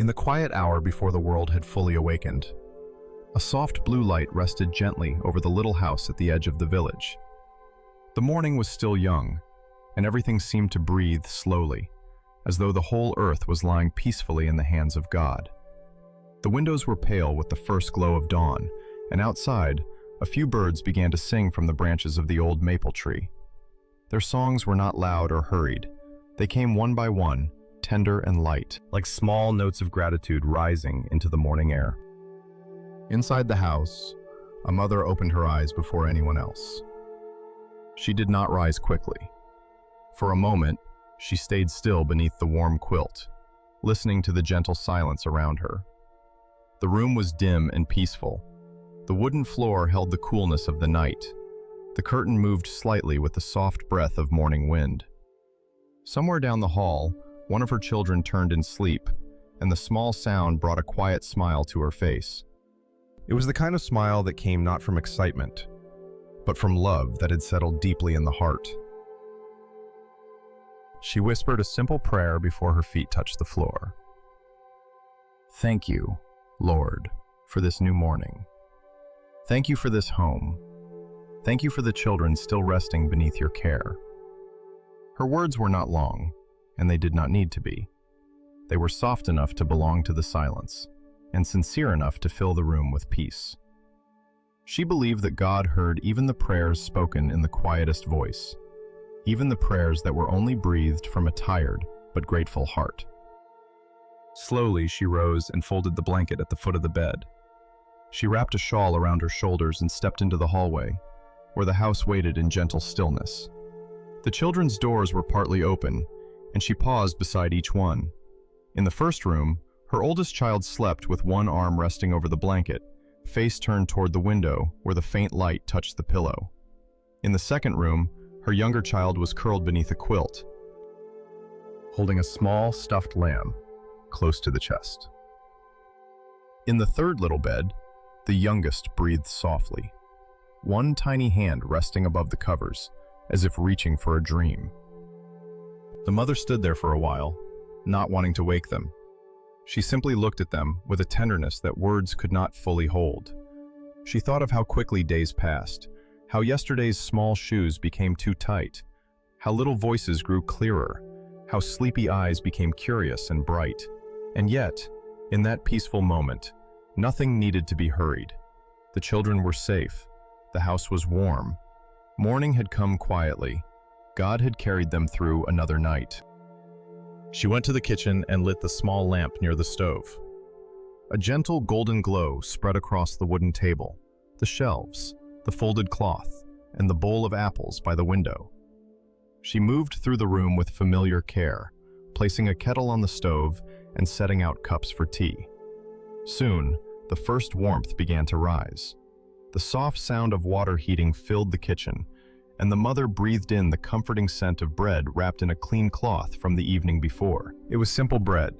the quiet hour before the world had fully awakened, a soft blue light rested gently over the little house at the edge of the village. The morning was still young, and everything seemed to breathe slowly, as though the whole earth was lying peacefully in the hands of God. The windows were pale with the first glow of dawn, and outside, a few birds began to sing from the branches of the old maple tree. Their songs were not loud or hurried. They came one by one, tender and light, like small notes of gratitude rising into the morning air. Inside the house, a mother opened her eyes before anyone else. She did not rise quickly. For a moment, she stayed still beneath the warm quilt, listening to the gentle silence around her. The room was dim and peaceful. The wooden floor held the coolness of the night. The curtain moved slightly with the soft breath of morning wind. Somewhere down the hall, one of her children turned in sleep, and the small sound brought a quiet smile to her face. It was the kind of smile that came not from excitement, but from love that had settled deeply in the heart. She whispered a simple prayer before her feet touched the floor. "Thank you, Lord, for this new morning. Thank you for this home. Thank you for the children still resting beneath your care." Her words were not long, and they did not need to be. They were soft enough to belong to the silence, and sincere enough to fill the room with peace. She believed that God heard even the prayers spoken in the quietest voice, even the prayers that were only breathed from a tired but grateful heart. Slowly, she rose and folded the blanket at the foot of the bed. She wrapped a shawl around her shoulders and stepped into the hallway, where the house waited in gentle stillness. The children's doors were partly open, and she paused beside each one. In the first room, her oldest child slept with one arm resting over the blanket, face turned toward the window where the faint light touched the pillow. In the second room, her younger child was curled beneath a quilt, holding a small stuffed lamb close to the chest. In the third little bed, the youngest breathed softly, one tiny hand resting above the covers, as if reaching for a dream. The mother stood there for a while, not wanting to wake them. She simply looked at them with a tenderness that words could not fully hold. She thought of how quickly days passed, how yesterday's small shoes became too tight, how little voices grew clearer, how sleepy eyes became curious and bright. And yet, in that peaceful moment, nothing needed to be hurried. The children were safe. The house was warm. Morning had come quietly. God had carried them through another night. She went to the kitchen and lit the small lamp near the stove. A gentle golden glow spread across the wooden table, the shelves, the folded cloth, and the bowl of apples by the window. She moved through the room with familiar care, placing a kettle on the stove and setting out cups for tea. Soon, the first warmth began to rise. The soft sound of water heating filled the kitchen, and the mother breathed in the comforting scent of bread wrapped in a clean cloth from the evening before. It was simple bread,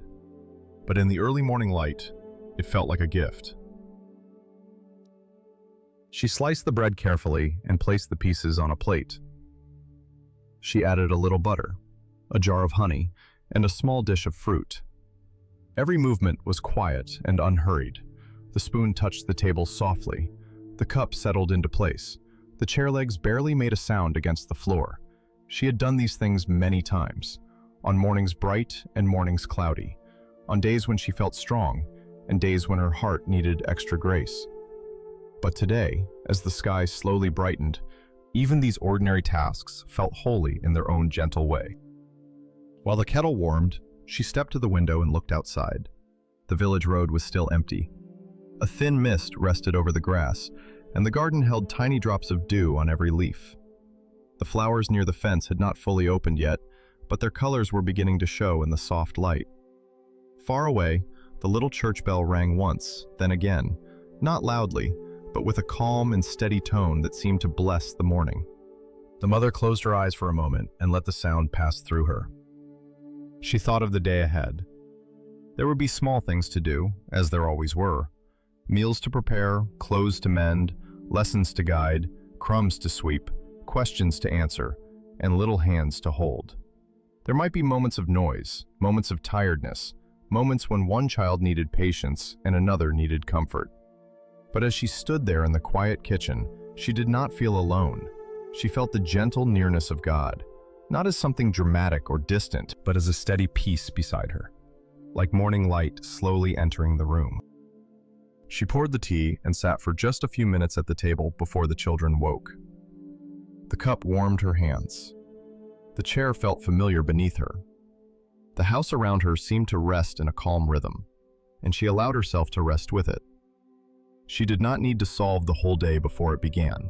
but in the early morning light, it felt like a gift. She sliced the bread carefully and placed the pieces on a plate. She added a little butter, a jar of honey, and a small dish of fruit. Every movement was quiet and unhurried. The spoon touched the table softly. The cup settled into place. The chair legs barely made a sound against the floor. She had done these things many times, on mornings bright and mornings cloudy, on days when she felt strong and days when her heart needed extra grace. But today, as the sky slowly brightened, even these ordinary tasks felt holy in their own gentle way. While the kettle warmed, she stepped to the window and looked outside. The village road was still empty. A thin mist rested over the grass, and the garden held tiny drops of dew on every leaf. The flowers near the fence had not fully opened yet, but their colors were beginning to show in the soft light. Far away, the little church bell rang once, then again, not loudly, but with a calm and steady tone that seemed to bless the morning. The mother closed her eyes for a moment and let the sound pass through her. She thought of the day ahead. There would be small things to do, as there always were. Meals to prepare, clothes to mend, lessons to guide, crumbs to sweep, questions to answer, and little hands to hold. There might be moments of noise, moments of tiredness, moments when one child needed patience and another needed comfort. But as she stood there in the quiet kitchen, she did not feel alone. She felt the gentle nearness of God, not as something dramatic or distant, but as a steady peace beside her, like morning light slowly entering the room. She poured the tea and sat for just a few minutes at the table before the children woke. The cup warmed her hands. The chair felt familiar beneath her. The house around her seemed to rest in a calm rhythm, and she allowed herself to rest with it. She did not need to solve the whole day before it began.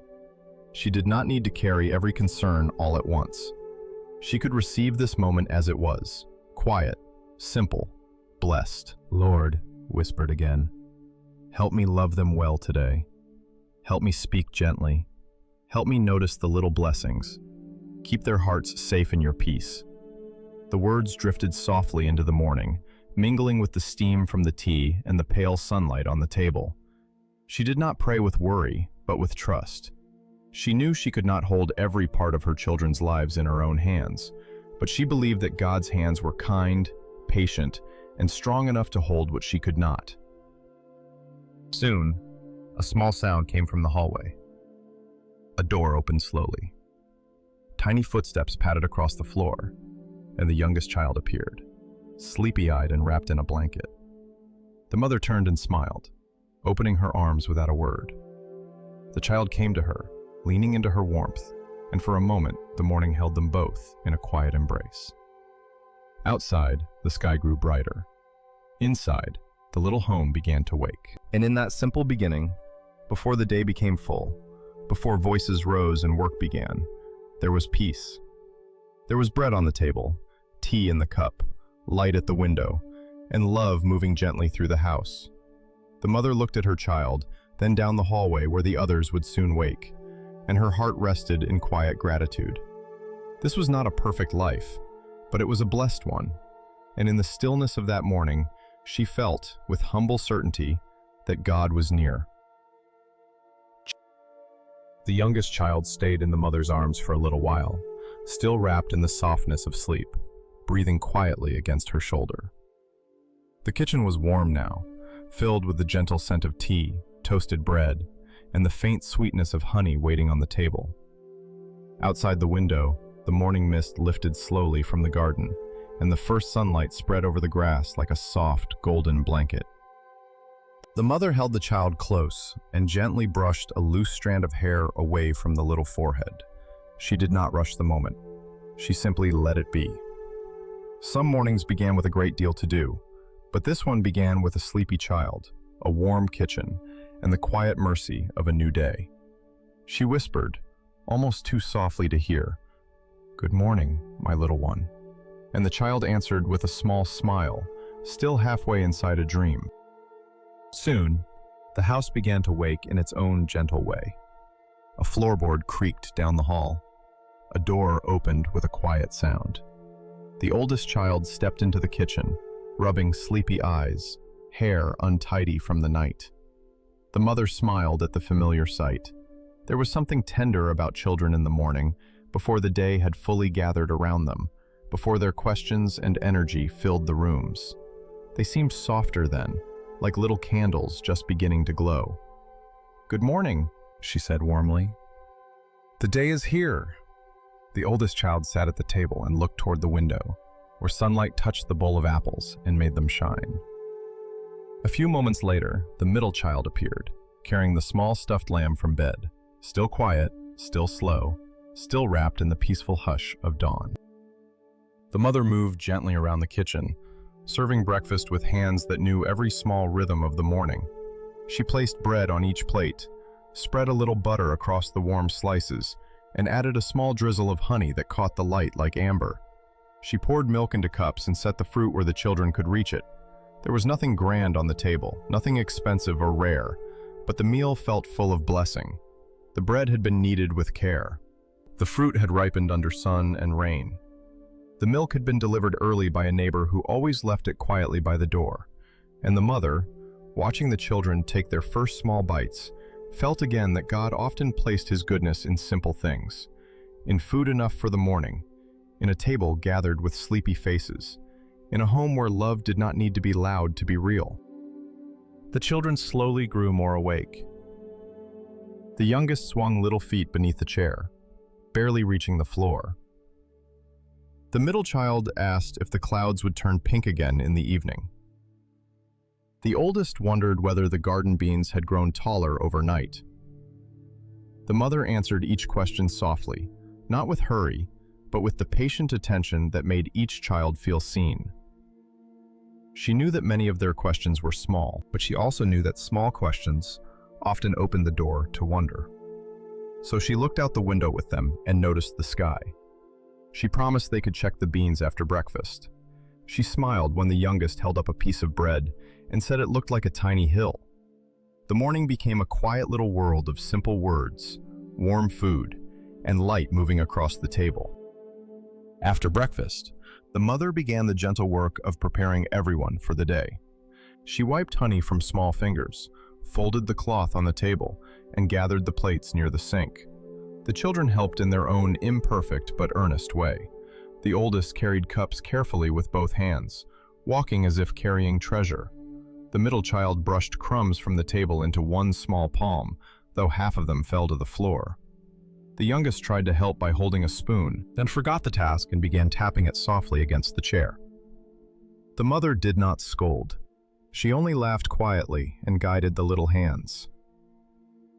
She did not need to carry every concern all at once. She could receive this moment as it was, quiet, simple, blessed. "Lord," whispered again, "help me love them well today. Help me speak gently. Help me notice the little blessings. Keep their hearts safe in your peace." The words drifted softly into the morning, mingling with the steam from the tea and the pale sunlight on the table. She did not pray with worry, but with trust. She knew she could not hold every part of her children's lives in her own hands, but she believed that God's hands were kind, patient, and strong enough to hold what she could not. Soon, a small sound came from the hallway. A door opened slowly. Tiny footsteps padded across the floor, and the youngest child appeared, sleepy-eyed and wrapped in a blanket. The mother turned and smiled, opening her arms without a word. The child came to her, leaning into her warmth, and for a moment the morning held them both in a quiet embrace. Outside, the sky grew brighter. Inside, the little home began to wake. And in that simple beginning, before the day became full, before voices rose and work began, there was peace. There was bread on the table, tea in the cup, light at the window, and love moving gently through the house. The mother looked at her child, then down the hallway where the others would soon wake, and her heart rested in quiet gratitude. This was not a perfect life, but it was a blessed one, and in the stillness of that morning, she felt, with humble certainty, that God was near. The youngest child stayed in the mother's arms for a little while, still wrapped in the softness of sleep, breathing quietly against her shoulder. The kitchen was warm now, filled with the gentle scent of tea, toasted bread, and the faint sweetness of honey waiting on the table. Outside the window, the morning mist lifted slowly from the garden, and the first sunlight spread over the grass like a soft, golden blanket. The mother held the child close and gently brushed a loose strand of hair away from the little forehead. She did not rush the moment. She simply let it be. Some mornings began with a great deal to do, but this one began with a sleepy child, a warm kitchen, and the quiet mercy of a new day. She whispered, almost too softly to hear, "Good morning, my little one." And the child answered with a small smile, still halfway inside a dream. Soon, the house began to wake in its own gentle way. A floorboard creaked down the hall. A door opened with a quiet sound. The oldest child stepped into the kitchen, rubbing sleepy eyes, hair untidy from the night. The mother smiled at the familiar sight. There was something tender about children in the morning, before the day had fully gathered around them, before their questions and energy filled the rooms. They seemed softer then, like little candles just beginning to glow. "Good morning," she said warmly. "The day is here." The oldest child sat at the table and looked toward the window, where sunlight touched the bowl of apples and made them shine. A few moments later, the middle child appeared, carrying the small stuffed lamb from bed, still quiet, still slow, still wrapped in the peaceful hush of dawn. The mother moved gently around the kitchen, serving breakfast with hands that knew every small rhythm of the morning. She placed bread on each plate, spread a little butter across the warm slices, and added a small drizzle of honey that caught the light like amber. She poured milk into cups and set the fruit where the children could reach it. There was nothing grand on the table, nothing expensive or rare, but the meal felt full of blessing. The bread had been kneaded with care. The fruit had ripened under sun and rain. The milk had been delivered early by a neighbor who always left it quietly by the door, and the mother, watching the children take their first small bites, felt again that God often placed his goodness in simple things, in food enough for the morning, in a table gathered with sleepy faces, in a home where love did not need to be loud to be real. The children slowly grew more awake. The youngest swung little feet beneath the chair, barely reaching the floor. The middle child asked if the clouds would turn pink again in the evening. The oldest wondered whether the garden beans had grown taller overnight. The mother answered each question softly, not with hurry, but with the patient attention that made each child feel seen. She knew that many of their questions were small, but she also knew that small questions often opened the door to wonder. So she looked out the window with them and noticed the sky. She promised they could check the beans after breakfast. She smiled when the youngest held up a piece of bread and said it looked like a tiny hill. The morning became a quiet little world of simple words, warm food, and light moving across the table. After breakfast, the mother began the gentle work of preparing everyone for the day. She wiped honey from small fingers, folded the cloth on the table, and gathered the plates near the sink. The children helped in their own imperfect but earnest way. The oldest carried cups carefully with both hands, walking as if carrying treasure. The middle child brushed crumbs from the table into one small palm, though half of them fell to the floor. The youngest tried to help by holding a spoon, then forgot the task and began tapping it softly against the chair. The mother did not scold. She only laughed quietly and guided the little hands.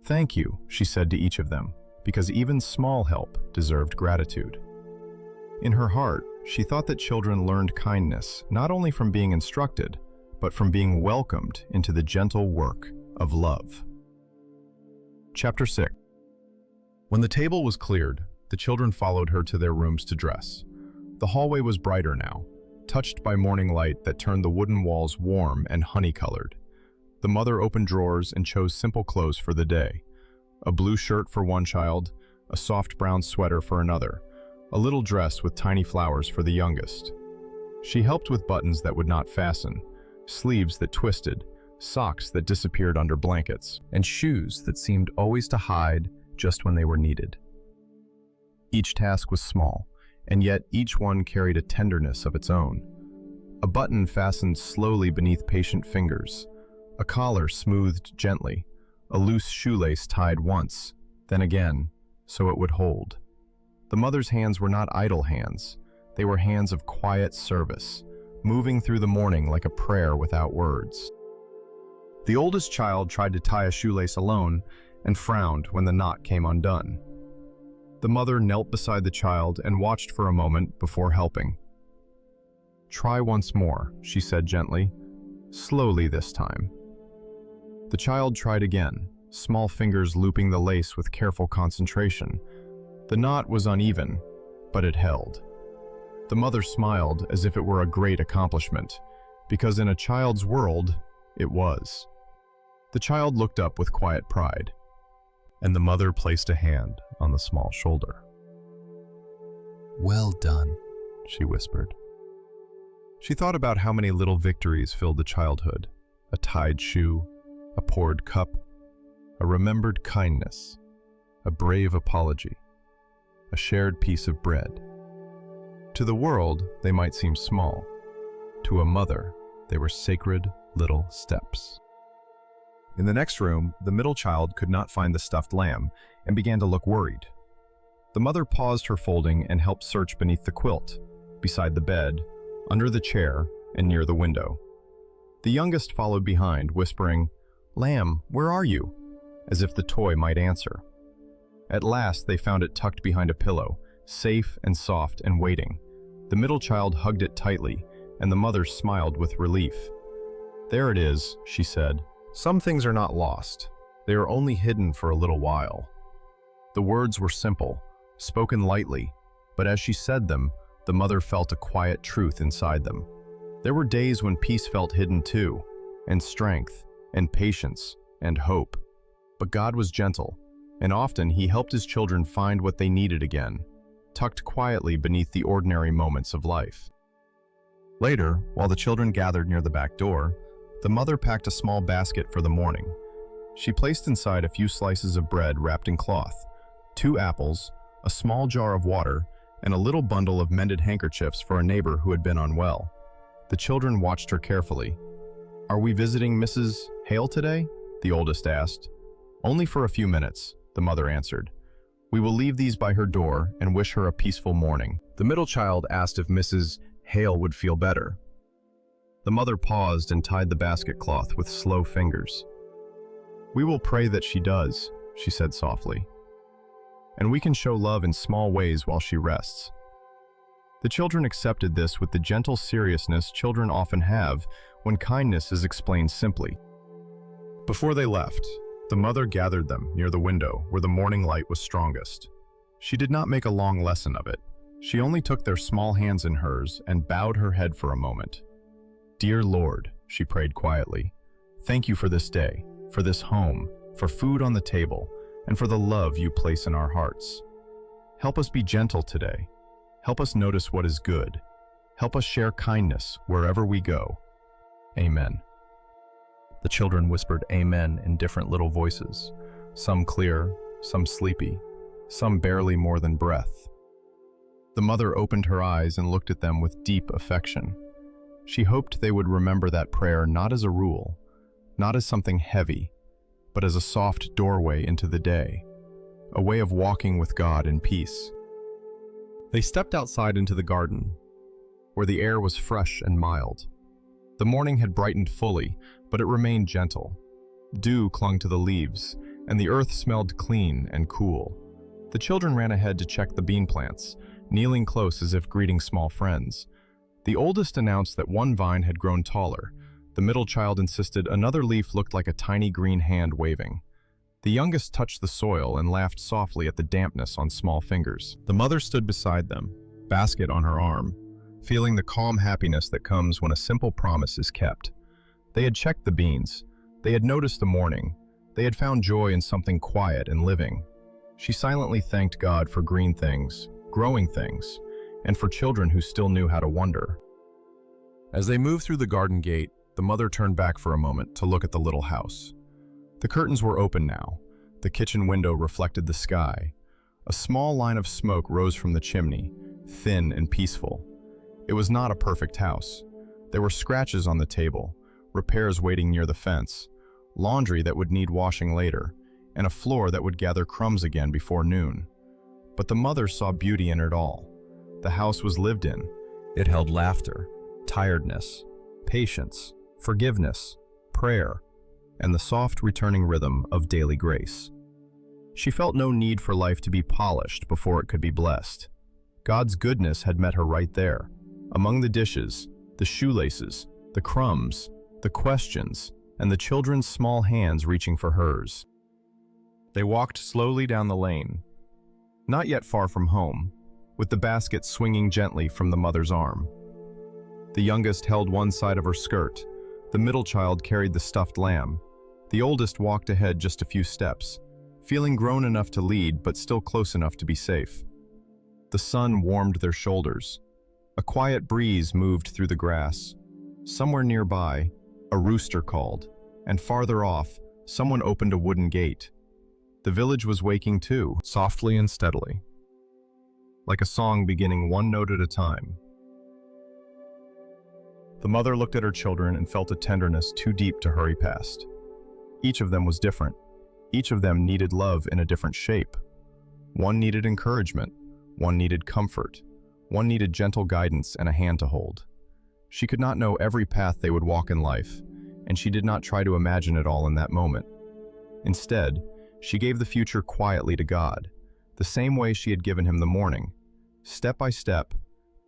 "Thank you," she said to each of them, because even small help deserved gratitude. In her heart, she thought that children learned kindness not only from being instructed, but from being welcomed into the gentle work of love. Chapter 6. When the table was cleared, the children followed her to their rooms to dress. The hallway was brighter now, touched by morning light that turned the wooden walls warm and honey-colored. The mother opened drawers and chose simple clothes for the day. A blue shirt for one child, a soft brown sweater for another, a little dress with tiny flowers for the youngest. She helped with buttons that would not fasten, sleeves that twisted, socks that disappeared under blankets, and shoes that seemed always to hide just when they were needed. Each task was small, and yet each one carried a tenderness of its own. A button fastened slowly beneath patient fingers, a collar smoothed gently, a loose shoelace tied once, then again, so it would hold. The mother's hands were not idle hands. They were hands of quiet service, moving through the morning like a prayer without words. The oldest child tried to tie a shoelace alone and frowned when the knot came undone. The mother knelt beside the child and watched for a moment before helping. "Try once more," she said gently, "slowly this time." The child tried again, small fingers looping the lace with careful concentration. The knot was uneven, but it held. The mother smiled as if it were a great accomplishment, because in a child's world, it was. The child looked up with quiet pride, and the mother placed a hand on the small shoulder. "Well done," she whispered. She thought about how many little victories filled the childhood: a tied shoe, a poured cup, a remembered kindness, a brave apology, a shared piece of bread. To the world, they might seem small. To a mother, they were sacred little steps. In the next room, the middle child could not find the stuffed lamb and began to look worried. The mother paused her folding and helped search beneath the quilt, beside the bed, under the chair, and near the window. The youngest followed behind, whispering, "Lamb, where are you?" as if the toy might answer. At last, they found it tucked behind a pillow, safe and soft and waiting. The middle child hugged it tightly, and the mother smiled with relief. "There it is," she said. "Some things are not lost. They are only hidden for a little while." The words were simple, spoken lightly, but as she said them, the mother felt a quiet truth inside them. There were days when peace felt hidden too, and strength, and patience, and hope. But God was gentle, and often He helped His children find what they needed again, tucked quietly beneath the ordinary moments of life. Later, while the children gathered near the back door, the mother packed a small basket for the morning. She placed inside a few slices of bread wrapped in cloth, 2 apples, a small jar of water, and a little bundle of mended handkerchiefs for a neighbor who had been unwell. The children watched her carefully. "Are we visiting Mrs. Hale today?" the oldest asked. "Only for a few minutes," the mother answered. "We will leave these by her door and wish her a peaceful morning." The middle child asked if Mrs. Hale would feel better. The mother paused and tied the basket cloth with slow fingers. "We will pray that she does," she said softly. "And we can show love in small ways while she rests." The children accepted this with the gentle seriousness children often have when kindness is explained simply. Before they left, the mother gathered them near the window where the morning light was strongest. She did not make a long lesson of it. She only took their small hands in hers and bowed her head for a moment. "Dear Lord," she prayed quietly, "thank you for this day, for this home, for food on the table, and for the love you place in our hearts. Help us be gentle today. Help us notice what is good. Help us share kindness wherever we go. Amen." The children whispered amen in different little voices, some clear, some sleepy, some barely more than breath. The mother opened her eyes and looked at them with deep affection. She hoped they would remember that prayer not as a rule, not as something heavy, but as a soft doorway into the day, a way of walking with God in peace. They stepped outside into the garden, where the air was fresh and mild. The morning had brightened fully, but it remained gentle. Dew clung to the leaves, and the earth smelled clean and cool. The children ran ahead to check the bean plants, kneeling close as if greeting small friends. The oldest announced that one vine had grown taller. The middle child insisted another leaf looked like a tiny green hand waving. The youngest touched the soil and laughed softly at the dampness on small fingers. The mother stood beside them, basket on her arm, feeling the calm happiness that comes when a simple promise is kept. They had checked the beans. They had noticed the morning. They had found joy in something quiet and living. She silently thanked God for green things, growing things, and for children who still knew how to wonder. As they moved through the garden gate, the mother turned back for a moment to look at the little house. The curtains were open now. The kitchen window reflected the sky. A small line of smoke rose from the chimney, thin and peaceful. It was not a perfect house. There were scratches on the table, repairs waiting near the fence, laundry that would need washing later, and a floor that would gather crumbs again before noon. But the mother saw beauty in it all. The house was lived in. It held laughter, tiredness, patience, forgiveness, prayer, and the soft returning rhythm of daily grace. She felt no need for life to be polished before it could be blessed. God's goodness had met her right there, among the dishes, the shoelaces, the crumbs, the questions, and the children's small hands reaching for hers. They walked slowly down the lane, not yet far from home, with the basket swinging gently from the mother's arm. The youngest held one side of her skirt. The middle child carried the stuffed lamb. The oldest walked ahead just a few steps, feeling grown enough to lead but still close enough to be safe. The sun warmed their shoulders. A quiet breeze moved through the grass. Somewhere nearby, a rooster called, and farther off, someone opened a wooden gate. The village was waking too, softly and steadily, like a song beginning one note at a time. The mother looked at her children and felt a tenderness too deep to hurry past. Each of them was different. Each of them needed love in a different shape. One needed encouragement. One needed comfort. One needed gentle guidance and a hand to hold. She could not know every path they would walk in life, and she did not try to imagine it all in that moment. Instead, she gave the future quietly to God, the same way she had given him the morning, step by step,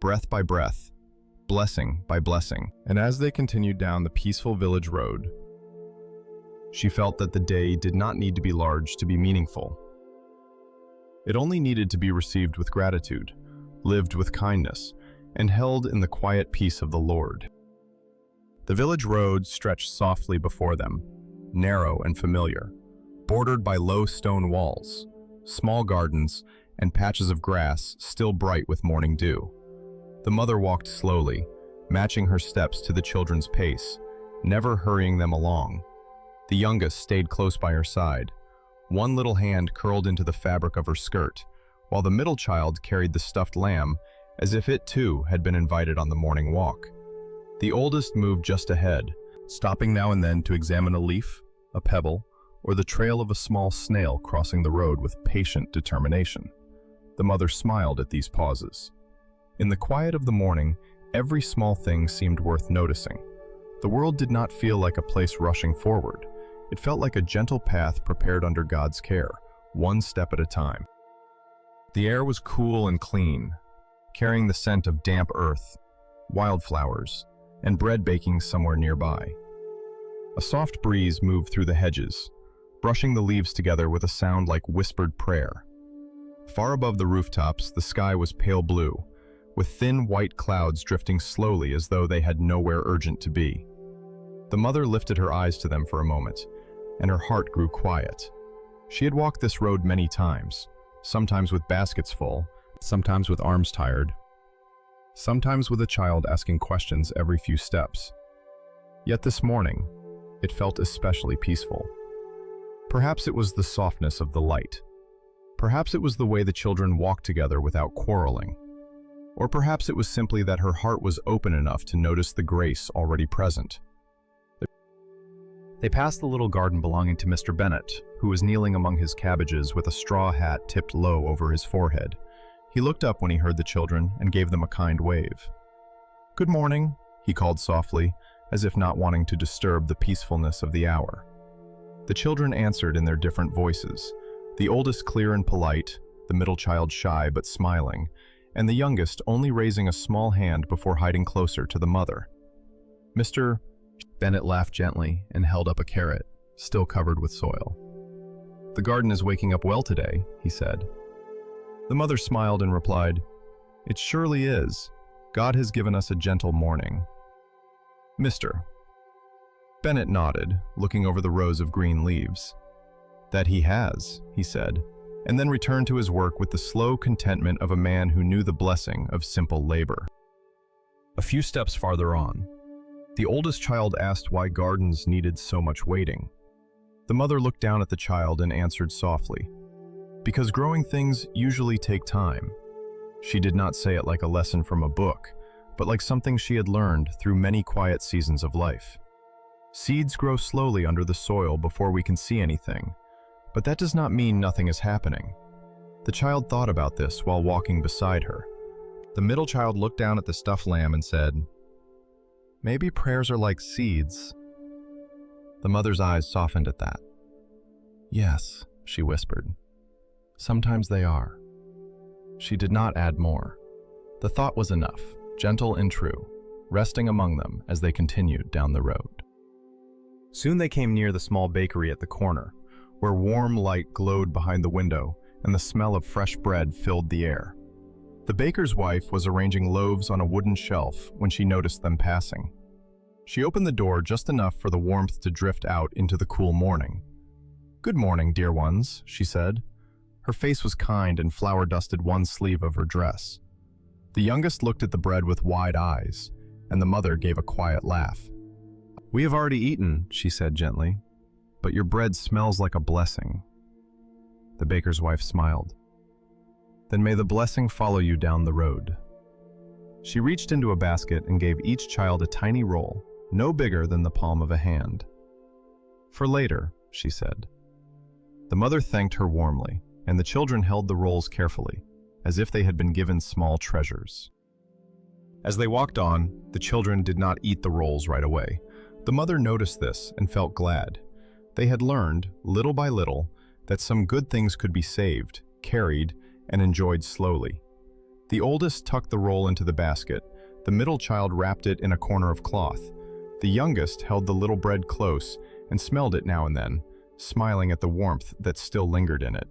breath by breath, blessing by blessing. And as they continued down the peaceful village road, she felt that the day did not need to be large to be meaningful. It only needed to be received with gratitude, lived with kindness, and held in the quiet peace of the Lord. The village road stretched softly before them, narrow and familiar, bordered by low stone walls, small gardens, and patches of grass still bright with morning dew. The mother walked slowly, matching her steps to the children's pace, never hurrying them along. The youngest stayed close by her side, one little hand curled into the fabric of her skirt, while the middle child carried the stuffed lamb as if it too had been invited on the morning walk. The oldest moved just ahead, stopping now and then to examine a leaf, a pebble, or the trail of a small snail crossing the road with patient determination. The mother smiled at these pauses. In the quiet of the morning, every small thing seemed worth noticing. The world did not feel like a place rushing forward. It felt like a gentle path prepared under God's care, one step at a time. The air was cool and clean, carrying the scent of damp earth, wildflowers, and bread baking somewhere nearby. A soft breeze moved through the hedges, brushing the leaves together with a sound like whispered prayer. Far above the rooftops, the sky was pale blue, with thin white clouds drifting slowly as though they had nowhere urgent to be. The mother lifted her eyes to them for a moment, and her heart grew quiet. She had walked this road many times, sometimes with baskets full, sometimes with arms tired, sometimes with a child asking questions every few steps. Yet this morning, it felt especially peaceful. Perhaps it was the softness of the light. Perhaps it was the way the children walked together without quarreling. Or perhaps it was simply that her heart was open enough to notice the grace already present. They passed the little garden belonging to Mr. Bennet, who was kneeling among his cabbages with a straw hat tipped low over his forehead. He looked up when he heard the children and gave them a kind wave. "Good morning," he called softly, as if not wanting to disturb the peacefulness of the hour. The children answered in their different voices, the oldest clear and polite, the middle child shy but smiling, and the youngest only raising a small hand before hiding closer to the mother. Mr. Bennet laughed gently and held up a carrot, still covered with soil. "The garden is waking up well today," he said. The mother smiled and replied, "It surely is. God has given us a gentle morning." Mr. Bennet nodded, looking over the rows of green leaves. "That he has," he said, and then returned to his work with the slow contentment of a man who knew the blessing of simple labor. A few steps farther on, the oldest child asked why gardens needed so much waiting. The mother looked down at the child and answered softly, "Because growing things usually take time." She did not say it like a lesson from a book, but like something she had learned through many quiet seasons of life. Seeds grow slowly under the soil before we can see anything, but that does not mean nothing is happening. The child thought about this while walking beside her. The middle child looked down at the stuffed lamb and said, "Maybe prayers are like seeds." The mother's eyes softened at that. "Yes," she whispered. "Sometimes they are." She did not add more. The thought was enough, gentle and true, resting among them as they continued down the road. Soon they came near the small bakery at the corner, where warm light glowed behind the window and the smell of fresh bread filled the air. The baker's wife was arranging loaves on a wooden shelf when she noticed them passing. She opened the door just enough for the warmth to drift out into the cool morning. "Good morning, dear ones," she said. Her face was kind and flour-dusted one sleeve of her dress. The youngest looked at the bread with wide eyes, and the mother gave a quiet laugh. "We have already eaten," she said gently, "but your bread smells like a blessing." The baker's wife smiled. "Then may the blessing follow you down the road." She reached into a basket and gave each child a tiny roll, no bigger than the palm of a hand. "For later," she said. The mother thanked her warmly, and the children held the rolls carefully, as if they had been given small treasures. As they walked on, the children did not eat the rolls right away. The mother noticed this and felt glad. They had learned, little by little, that some good things could be saved, carried, and enjoyed slowly. The oldest tucked the roll into the basket, the middle child wrapped it in a corner of cloth. The youngest held the little bread close and smelled it now and then, smiling at the warmth that still lingered in it.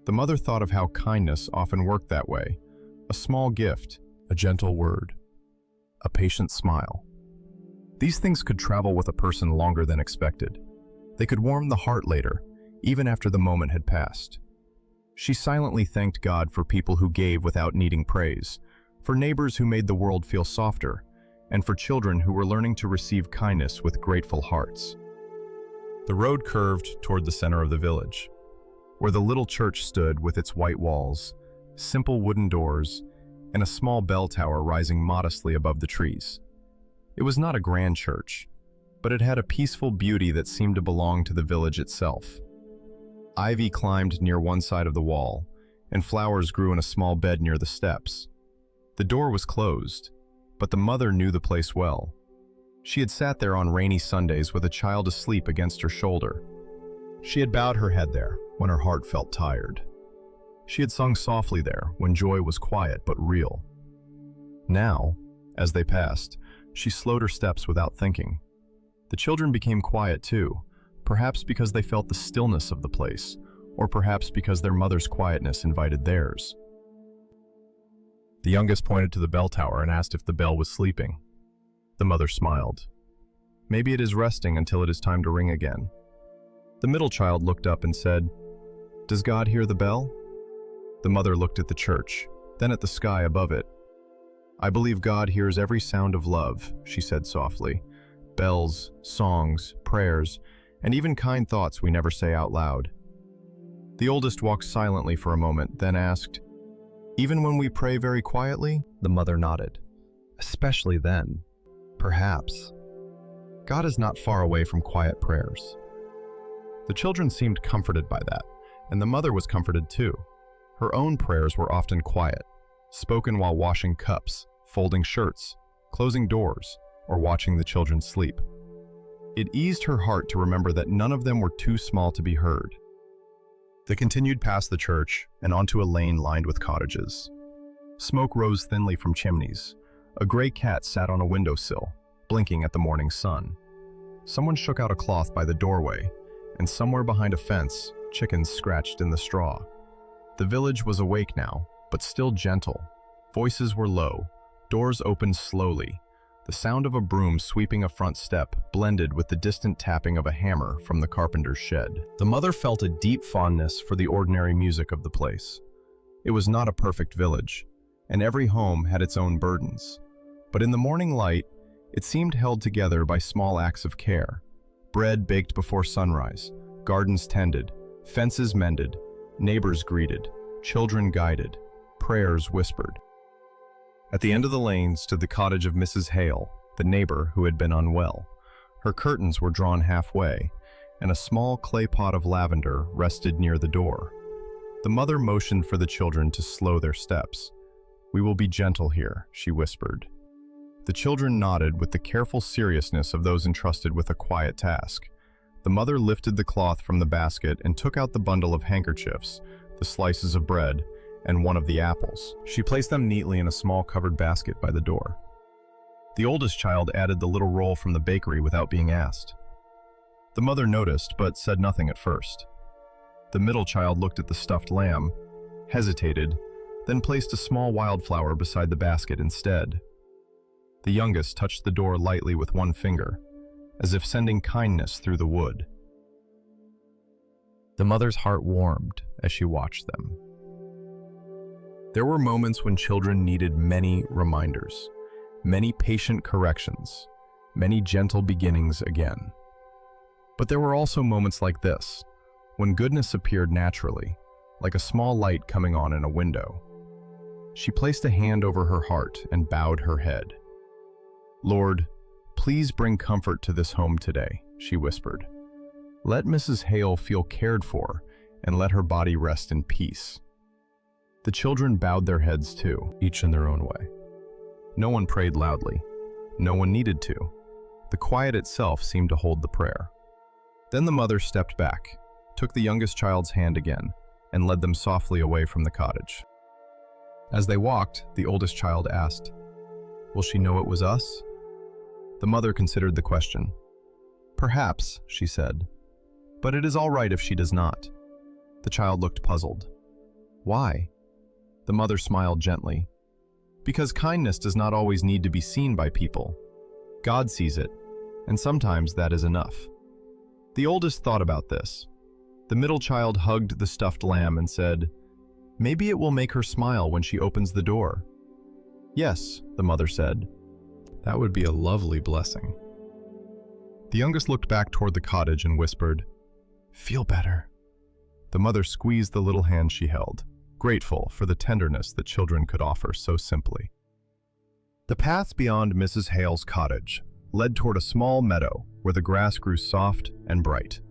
The mother thought of how kindness often worked that way. A small gift, a gentle word, a patient smile. These things could travel with a person longer than expected. They could warm the heart later, even after the moment had passed. She silently thanked God for people who gave without needing praise, for neighbors who made the world feel softer, and for children who were learning to receive kindness with grateful hearts. The road curved toward the center of the village, where the little church stood with its white walls, simple wooden doors, and a small bell tower rising modestly above the trees. It was not a grand church, but it had a peaceful beauty that seemed to belong to the village itself. Ivy climbed near one side of the wall, and flowers grew in a small bed near the steps. The door was closed, but the mother knew the place well. She had sat there on rainy Sundays with a child asleep against her shoulder. She had bowed her head there when her heart felt tired. She had sung softly there when joy was quiet but real. Now, as they passed, she slowed her steps without thinking. The children became quiet too, perhaps because they felt the stillness of the place, or perhaps because their mother's quietness invited theirs. The youngest pointed to the bell tower and asked if the bell was sleeping. The mother smiled. Maybe it is resting until it is time to ring again. The middle child looked up and said, "Does God hear the bell?" The mother looked at the church, then at the sky above it. "I believe God hears every sound of love," she said softly. "Bells, songs, prayers, and even kind thoughts we never say out loud." The oldest walked silently for a moment, then asked, "Even when we pray very quietly?" The mother nodded. "Especially then. Perhaps. God is not far away from quiet prayers." The children seemed comforted by that, and the mother was comforted too. Her own prayers were often quiet, spoken while washing cups, folding shirts, closing doors, or watching the children sleep. It eased her heart to remember that none of them were too small to be heard. They continued past the church and onto a lane lined with cottages. Smoke rose thinly from chimneys. A gray cat sat on a windowsill, blinking at the morning sun. Someone shook out a cloth by the doorway, and somewhere behind a fence, chickens scratched in the straw. The village was awake now, but still gentle. Voices were low, doors opened slowly. The sound of a broom sweeping a front step blended with the distant tapping of a hammer from the carpenter's shed. The mother felt a deep fondness for the ordinary music of the place. It was not a perfect village, and every home had its own burdens. But in the morning light, it seemed held together by small acts of care. Bread baked before sunrise, gardens tended, fences mended, neighbors greeted, children guided, prayers whispered. At the end of the lane stood the cottage of Mrs. Hale, the neighbor who had been unwell. Her curtains were drawn halfway, and a small clay pot of lavender rested near the door. The mother motioned for the children to slow their steps. "We will be gentle here," she whispered. The children nodded with the careful seriousness of those entrusted with a quiet task. The mother lifted the cloth from the basket and took out the bundle of handkerchiefs, the slices of bread, and one of the apples. She placed them neatly in a small covered basket by the door. The oldest child added the little roll from the bakery without being asked. The mother noticed, but said nothing at first. The middle child looked at the stuffed lamb, hesitated, then placed a small wildflower beside the basket instead. The youngest touched the door lightly with one finger, as if sending kindness through the wood. The mother's heart warmed as she watched them. There were moments when children needed many reminders, many patient corrections, many gentle beginnings again. But there were also moments like this, when goodness appeared naturally, like a small light coming on in a window. She placed a hand over her heart and bowed her head. "Lord, please bring comfort to this home today," she whispered. "Let Mrs. Hale feel cared for, and let her body rest in peace." The children bowed their heads too, each in their own way. No one prayed loudly. No one needed to. The quiet itself seemed to hold the prayer. Then the mother stepped back, took the youngest child's hand again, and led them softly away from the cottage. As they walked, the oldest child asked, "Will she know it was us?" The mother considered the question. "Perhaps," she said, "but it is all right if she does not." The child looked puzzled. "Why?" The mother smiled gently. "Because kindness does not always need to be seen by people. God sees it, and sometimes that is enough." The oldest thought about this. The middle child hugged the stuffed lamb and said, "Maybe it will make her smile when she opens the door." "Yes," the mother said. "That would be a lovely blessing." The youngest looked back toward the cottage and whispered, "Feel better." The mother squeezed the little hand she held, grateful for the tenderness that children could offer so simply. The path beyond Mrs. Hale's cottage led toward a small meadow where the grass grew soft and bright.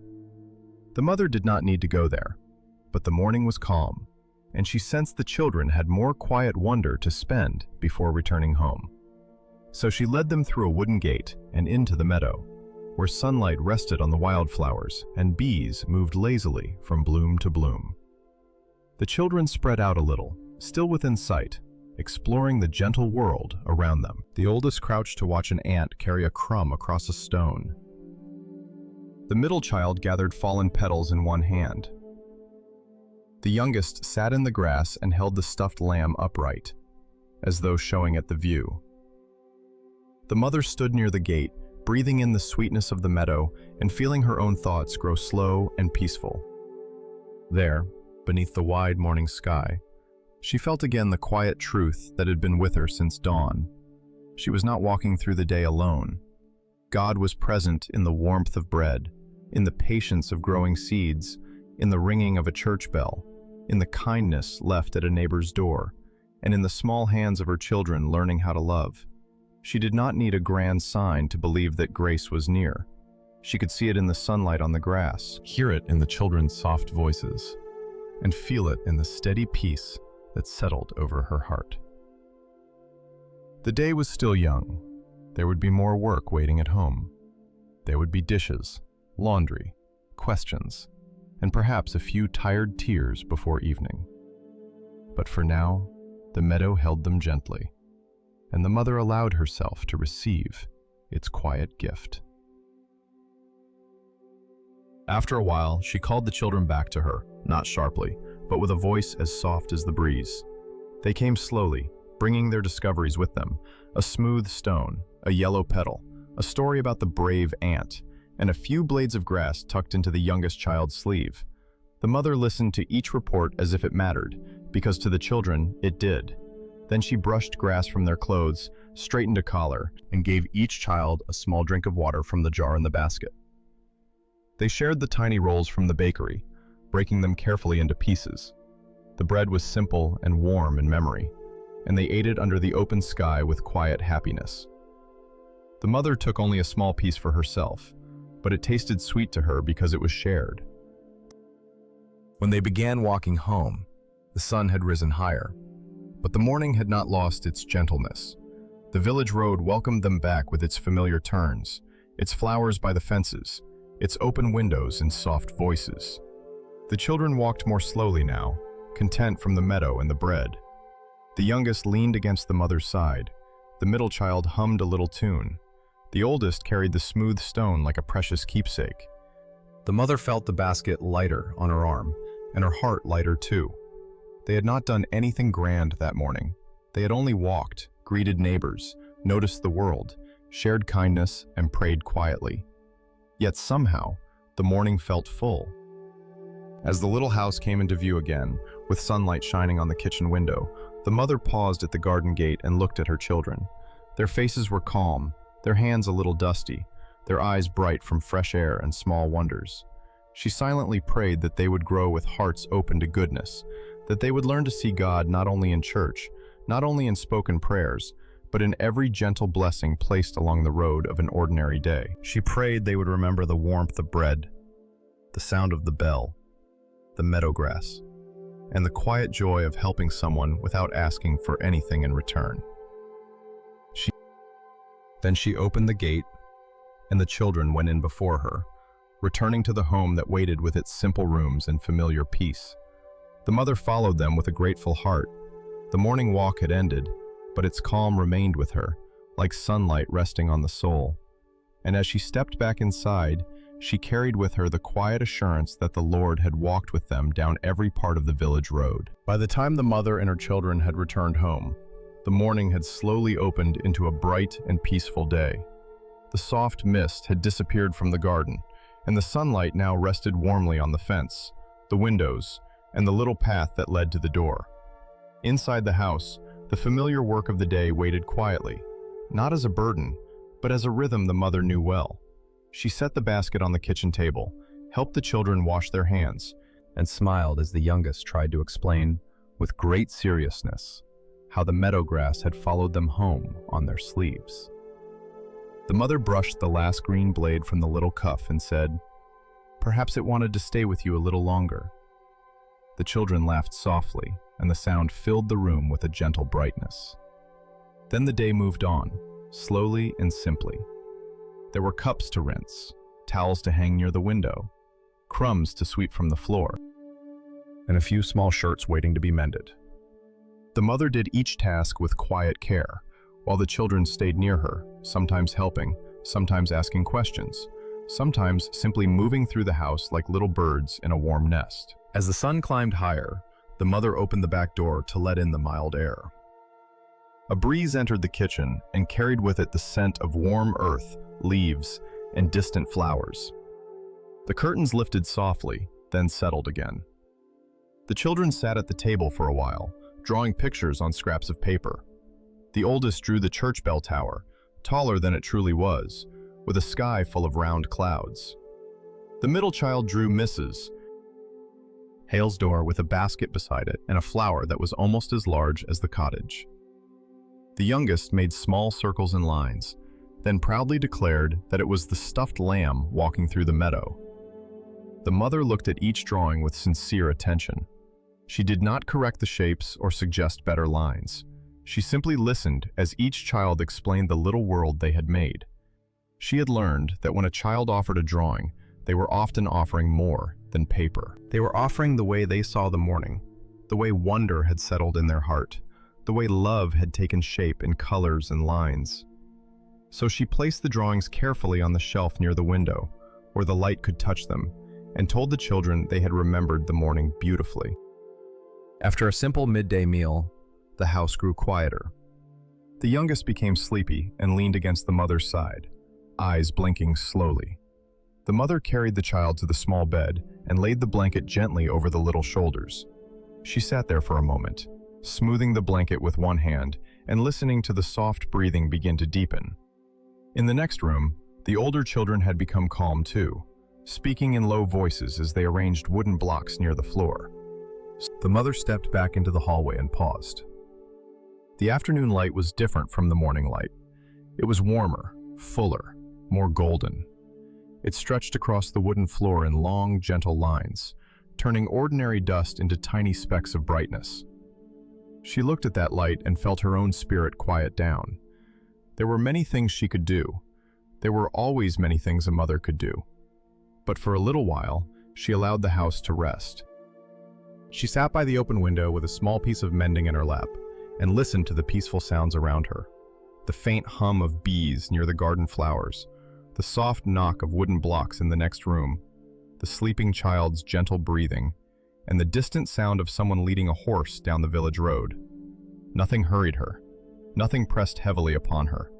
The mother did not need to go there, but the morning was calm, and she sensed the children had more quiet wonder to spend before returning home. So she led them through a wooden gate and into the meadow, where sunlight rested on the wildflowers and bees moved lazily from bloom to bloom. The children spread out a little, still within sight, exploring the gentle world around them. The oldest crouched to watch an ant carry a crumb across a stone. The middle child gathered fallen petals in one hand. The youngest sat in the grass and held the stuffed lamb upright, as though showing it the view. The mother stood near the gate, breathing in the sweetness of the meadow and feeling her own thoughts grow slow and peaceful. There, beneath the wide morning sky, she felt again the quiet truth that had been with her since dawn. She was not walking through the day alone. God was present in the warmth of bread, in the patience of growing seeds, in the ringing of a church bell, in the kindness left at a neighbor's door, and in the small hands of her children learning how to love. She did not need a grand sign to believe that grace was near. She could see it in the sunlight on the grass, hear it in the children's soft voices, and feel it in the steady peace that settled over her heart. The day was still young. There would be more work waiting at home. There would be dishes, laundry, questions, and perhaps a few tired tears before evening. But for now, the meadow held them gently, and the mother allowed herself to receive its quiet gift. After a while, she called the children back to her, not sharply, but with a voice as soft as the breeze. They came slowly, bringing their discoveries with them: a smooth stone, a yellow petal, a story about the brave ant, and a few blades of grass tucked into the youngest child's sleeve. The mother listened to each report as if it mattered, because to the children it did. Then she brushed grass from their clothes, straightened a collar, and gave each child a small drink of water from the jar in the basket. They shared the tiny rolls from the bakery, breaking them carefully into pieces. The bread was simple and warm in memory, and they ate it under the open sky with quiet happiness. The mother took only a small piece for herself, but it tasted sweet to her because it was shared. When they began walking home, the sun had risen higher, but the morning had not lost its gentleness. The village road welcomed them back with its familiar turns, its flowers by the fences, its open windows and soft voices. The children walked more slowly now, content from the meadow and the bread. The youngest leaned against the mother's side. The middle child hummed a little tune. The oldest carried the smooth stone like a precious keepsake. The mother felt the basket lighter on her arm, and her heart lighter too. They had not done anything grand that morning. They had only walked, greeted neighbors, noticed the world, shared kindness, and prayed quietly. Yet somehow, the morning felt full. As the little house came into view again, with sunlight shining on the kitchen window, the mother paused at the garden gate and looked at her children. Their faces were calm, their hands a little dusty, their eyes bright from fresh air and small wonders. She silently prayed that they would grow with hearts open to goodness, that they would learn to see God not only in church, not only in spoken prayers, but in every gentle blessing placed along the road of an ordinary day. She prayed they would remember the warmth of bread, the sound of the bell, the meadow grass, and the quiet joy of helping someone without asking for anything in return. Then she opened the gate, and the children went in before her, returning to the home that waited with its simple rooms and familiar peace. The mother followed them with a grateful heart. The morning walk had ended, but its calm remained with her, like sunlight resting on the soul. And as she stepped back inside, she carried with her the quiet assurance that the Lord had walked with them down every part of the village road. By the time the mother and her children had returned home, the morning had slowly opened into a bright and peaceful day. The soft mist had disappeared from the garden, and the sunlight now rested warmly on the fence, the windows, and the little path that led to the door. Inside the house, the familiar work of the day waited quietly, not as a burden, but as a rhythm the mother knew well. She set the basket on the kitchen table, helped the children wash their hands, and smiled as the youngest tried to explain, with great seriousness, how the meadow grass had followed them home on their sleeves. The mother brushed the last green blade from the little cuff and said, "Perhaps it wanted to stay with you a little longer." The children laughed softly, and the sound filled the room with a gentle brightness. Then the day moved on, slowly and simply. There were cups to rinse, towels to hang near the window, crumbs to sweep from the floor, and a few small shirts waiting to be mended. The mother did each task with quiet care, while the children stayed near her, sometimes helping, sometimes asking questions, sometimes simply moving through the house like little birds in a warm nest. As the sun climbed higher, the mother opened the back door to let in the mild air. A breeze entered the kitchen and carried with it the scent of warm earth, leaves, and distant flowers. The curtains lifted softly, then settled again. The children sat at the table for a while, drawing pictures on scraps of paper. The oldest drew the church bell tower, taller than it truly was, with a sky full of round clouds. The middle child drew Mrs. Hale's door with a basket beside it and a flower that was almost as large as the cottage. The youngest made small circles and lines, then proudly declared that it was the stuffed lamb walking through the meadow. The mother looked at each drawing with sincere attention. She did not correct the shapes or suggest better lines. She simply listened as each child explained the little world they had made. She had learned that when a child offered a drawing, they were often offering more than paper. They were offering the way they saw the morning, the way wonder had settled in their heart, the way love had taken shape in colors and lines. So she placed the drawings carefully on the shelf near the window, where the light could touch them, and told the children they had remembered the morning beautifully. After a simple midday meal, the house grew quieter. The youngest became sleepy and leaned against the mother's side, eyes blinking slowly. The mother carried the child to the small bed and laid the blanket gently over the little shoulders. She sat there for a moment, smoothing the blanket with one hand and listening to the soft breathing begin to deepen. In the next room, the older children had become calm too, speaking in low voices as they arranged wooden blocks near the floor. The mother stepped back into the hallway and paused. The afternoon light was different from the morning light. It was warmer, fuller, more golden. It stretched across the wooden floor in long, gentle lines, turning ordinary dust into tiny specks of brightness. She looked at that light and felt her own spirit quiet down. There were many things she could do. There were always many things a mother could do. But for a little while, she allowed the house to rest. She sat by the open window with a small piece of mending in her lap and listened to the peaceful sounds around her. The faint hum of bees near the garden flowers, the soft knock of wooden blocks in the next room, the sleeping child's gentle breathing, and the distant sound of someone leading a horse down the village road. Nothing hurried her. Nothing pressed heavily upon her.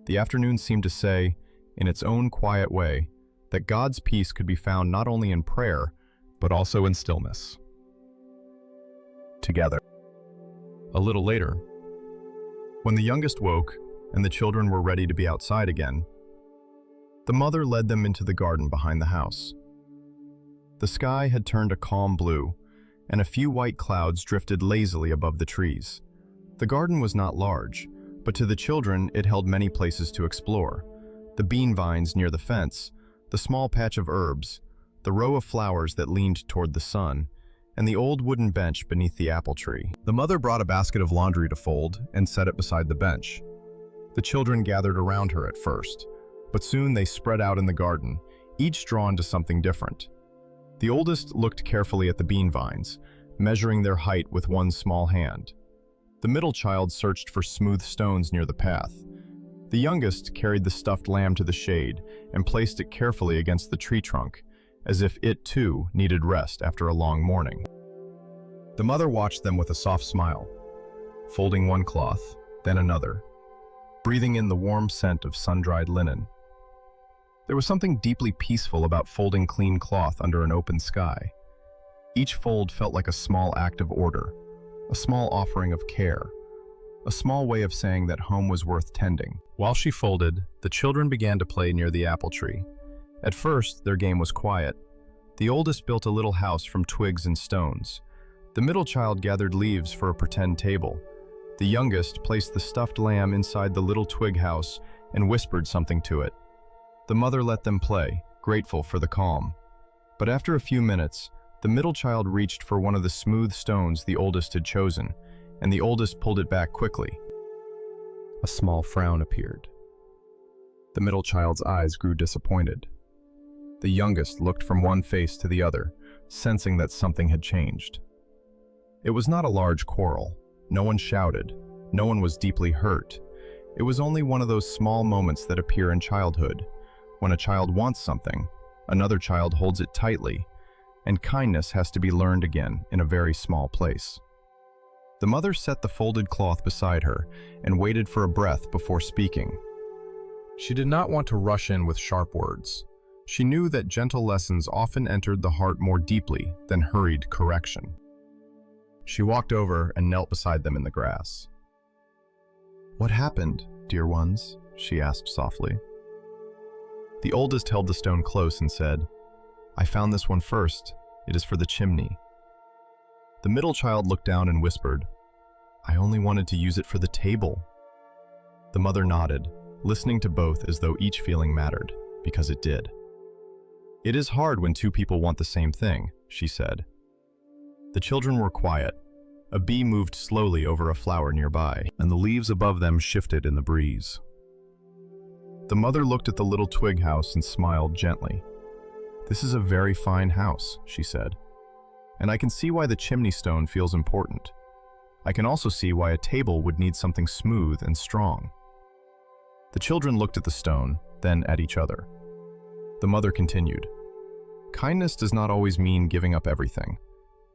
The afternoon seemed to say, in its own quiet way, that God's peace could be found not only in prayer, but also in stillness. Together. A little later, when the youngest woke and the children were ready to be outside again, the mother led them into the garden behind the house. The sky had turned a calm blue, and a few white clouds drifted lazily above the trees. The garden was not large, but to the children it held many places to explore. The bean vines near the fence, the small patch of herbs, the row of flowers that leaned toward the sun, and the old wooden bench beneath the apple tree. The mother brought a basket of laundry to fold and set it beside the bench. The children gathered around her at first, but soon they spread out in the garden, each drawn to something different. The oldest looked carefully at the bean vines, measuring their height with one small hand. The middle child searched for smooth stones near the path. The youngest carried the stuffed lamb to the shade and placed it carefully against the tree trunk, as if it too needed rest after a long morning. The mother watched them with a soft smile, folding one cloth, then another, breathing in the warm scent of sun-dried linen. There was something deeply peaceful about folding clean cloth under an open sky. Each fold felt like a small act of order, a small offering of care, a small way of saying that home was worth tending. While she folded, the children began to play near the apple tree. At first, their game was quiet. The oldest built a little house from twigs and stones. The middle child gathered leaves for a pretend table. The youngest placed the stuffed lamb inside the little twig house and whispered something to it. The mother let them play, grateful for the calm. But after a few minutes, the middle child reached for one of the smooth stones the oldest had chosen, and the oldest pulled it back quickly. A small frown appeared. The middle child's eyes grew disappointed. The youngest looked from one face to the other, sensing that something had changed. It was not a large quarrel. No one shouted. No one was deeply hurt. It was only one of those small moments that appear in childhood. When a child wants something, another child holds it tightly, and kindness has to be learned again in a very small place. The mother set the folded cloth beside her and waited for a breath before speaking. She did not want to rush in with sharp words. She knew that gentle lessons often entered the heart more deeply than hurried correction. She walked over and knelt beside them in the grass. "What happened, dear ones?" she asked softly. The oldest held the stone close and said, "I found this one first. It is for the chimney." The middle child looked down and whispered, "I only wanted to use it for the table." The mother nodded, listening to both as though each feeling mattered, because it did. "It is hard when two people want the same thing," she said. The children were quiet. A bee moved slowly over a flower nearby, and the leaves above them shifted in the breeze. The mother looked at the little twig house and smiled gently. "This is a very fine house," she said, "and I can see why the chimney stone feels important. I can also see why a table would need something smooth and strong." The children looked at the stone, then at each other. The mother continued, "Kindness does not always mean giving up everything,